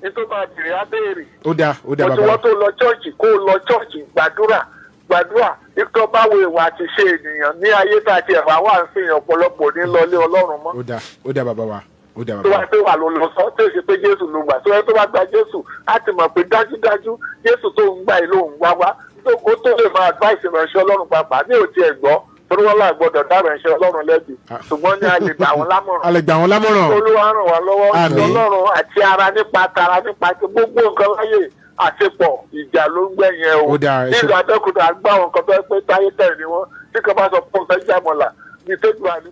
ní tó bá dìrì á béèrè. ó dáa bàbá. wọ́n tó lọ chọ́ọ̀chì kó lọ chọ́ọ̀chì gbàdúrà ikọ̀ báwo ìwà àti ṣe ènìyàn ní ayé tá a ti ẹ̀fà wà ń fi ọ̀pọ̀lọpọ̀ ní lọlé Ọlọ́run mọ́. ó dáa bàbá wa ó dà tó bàbá wá pé wà ló lọ sọ tó ṣe pé jésù ló gbà tó yẹ tó bá gba jésù á ti mọ̀ pé dájúdájú jésù tó ń gbà yìí ló ń wá wá ó tó lè máa advice ìránṣẹ́ ọlọ́run pàápàá ní òtí ẹ̀ gbọ́ torí wọ́n láì gbọ́dọ̀ dá ìránṣẹ́ ọlọ́run lẹ́bi ṣùgbọ́n ní a lè gbà wọ́n lámọ̀ràn. a lè gbà wọ́n lámọ̀ràn. olúwa ràn wá lọ́wọ́ ọlọ́run àti ara nípa tara nípa ti gbogbo nǹkan láyè àṣepọ̀ ìjà ló ń gbẹ̀yìn ẹ̀ o. nílùú abẹ́òkúta àgbà àwọn nǹkan tó ẹ pé táyé tẹ̀ ní wọn tí kan bá sọ fún ọ̀sẹ̀ jàmọ̀là ní tẹ́jú àní.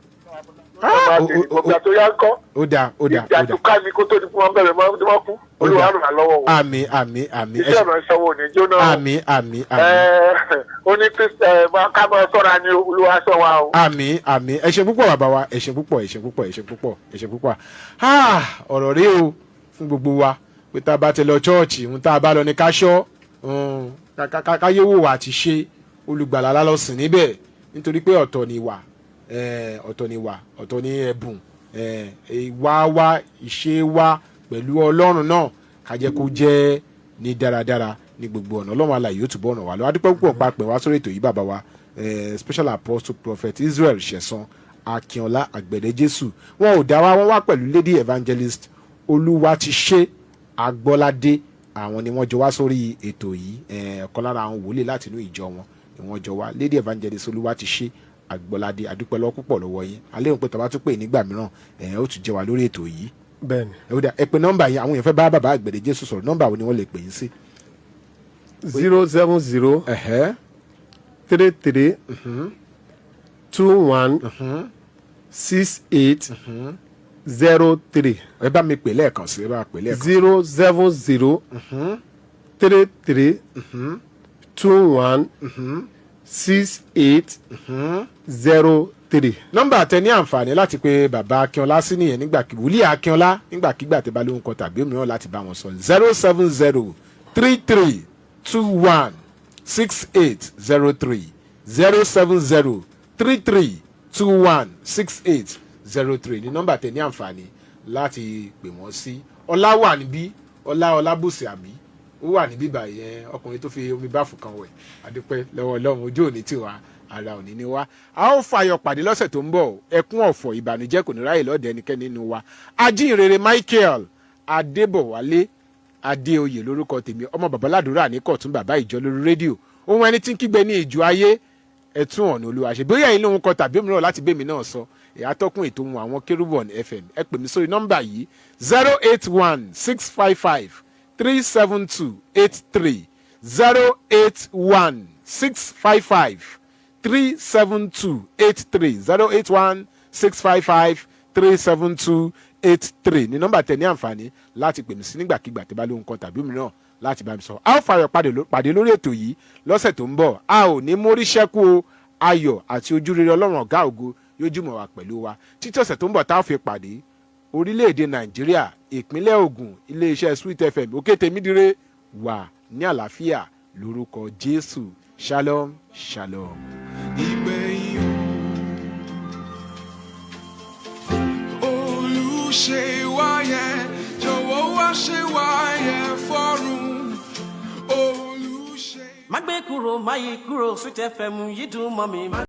ìgbà tó yá ń kọ́ ìjà tó ká ní kó tó di fún wọn bẹ̀rẹ̀ mọ́ wọ́n kú olúwa ràn wá lọ́wọ́ wọn. àmín iṣẹ́ ìránṣẹ́ wo ní jóná. àmín ó ní ká máa sọ́ra ní olúwa sọ wa o. àmín ẹ ṣé púpọ̀ bàbá wa ẹ ṣé púpọ̀ ọ̀rọ̀ rí o fún gbogbo wa pé tá a bá ti lọ chọ́ọ̀chì ń tá a bá lọ ní káṣọ́ káyéwò wà ti ṣe olùgbàlà lálọ́sìn níbẹ̀ nítorí pé ọ̀tọ̀ ni ọ̀tọ̀ ni ẹ̀bùn ìwà wa ìṣe wa pẹ̀lú ọlọ́run náà ká jẹ́ kó jẹ́ ní dáradára ní gbogbo ọ̀nà ọlọ́run alààyè yóò túbọ̀ ọ̀nà wa lọ adúpẹ́ púpọ̀ pa pẹ̀ wá sórí ètò yìí bàbá wa special apostle prophet Israel Sesan Akinola àgbẹ̀dẹ Jésù wọn ò dá wa wọn wá pẹ̀lú lady evangelist olúwa ti ṣe agbọ́ládé àwọn ni wọ́n jọ wá sórí ètò yìí ọ̀kan lára àwọn wòlíì láti inú ìjọ wọn ni wọ́n jọ wá lady evangelist olúwa ti ṣe agbọ́ládé adúpẹ́ lọ́wọ́ púpọ̀ lọ́wọ́ yín alẹ́ òun pé tọ́ba tún pè nígbà mìíràn ó tún jẹ́ wa lórí ètò yìí. bẹ́ẹ̀ni. ẹ pè nọ́mbà yẹn àwọn èèyàn fẹ́ bá bàbá àgbẹ̀dẹ Jésù sọ̀rọ̀ nọ́mbà wo ni wọ́n lè pè yín sí. 070 33 21 68 03. ẹ bá mi pè lẹ́ẹ̀kan sí ẹ bá pè lẹ́ẹ̀kan. 070 33 21 68 03. nọ́mbà tẹ ní àǹfààní láti pe bàbá Akínọlá sí nìyẹn nígbàkigbà wòlíì Akínọlá nígbàkigbà tẹ bá lóhùn kan tàbí òmíràn láti bá wọn sọ 070 33 21 68 03 070 33 21 68 03 ní nọ́mbà tẹ ní àǹfààní láti pè wọ́n sí. ọlá wà níbí ọlábùsì àbí ó wà níbí báyẹn ọkùnrin tó fi omi báfù kan wẹ̀ adúpẹ́ lọ́wọ́ Ọlọ́run ojú òní tiwa ara òní ni wá. a ó fàyọ̀ pàdé lọ́sẹ̀ tó ń bọ̀ ẹkún ọ̀fọ̀ ìbànújẹ́ kò ní ráyè lọ́dẹ ẹnikẹ́ni nínú wa. ajínrere Michael Adébọ̀wálé Adéoyè lórúkọ tèmi ọmọ babaládùúrà ní kọ̀tún bàbá ìjọ lórí rédíò ohun ẹni tí ń kígbe ní ìjọ ayé ẹ̀tún ọ̀nà olúwa ṣe bóyá ẹ̀yin lóhun kan tàbí òmíràn láti bẹ́ẹ̀ mi náà sọ ẹ̀yà tọ́kùn ètò ohun àwọn Kerubu on FM ẹ pè mí sórí nọ́mbà yìí 081 655 372 83 081 655 372 83 081 655 372 83 ní nọ́mbà tẹ̀ ní àǹfààní láti pè mí sí nígbàkigbà tí bá lóhun kan tàbí òmíràn láti bá mi sọ. a ó fàyọ̀ pàdé lórí ètò yìí lọ́sẹ̀ tó ń bọ̀ a ò ní mórí ṣẹ́kù o ayọ̀ àti ojúrere ọlọ́run ọ̀gá ògo yóò jùmọ̀ wá pẹ̀lú wa títí ọ̀sẹ̀ tó ń bọ̀ tá a fi pàdé orílẹ̀-èdè Nàìjíríà ìpínlẹ̀ Ògùn iléeṣẹ́ Sweet FM òkè tèmídìrẹ́ wà ní àlàáfíà lórúkọ Jésù shalom shalom. ìgbẹ̀yìn olùṣe wáyé jọ̀wọ́ wá ṣe wáyé fọ́run olùṣe. má gbé kúrò má yí kúrò Sweet FM yìí dùn mọ́ mi má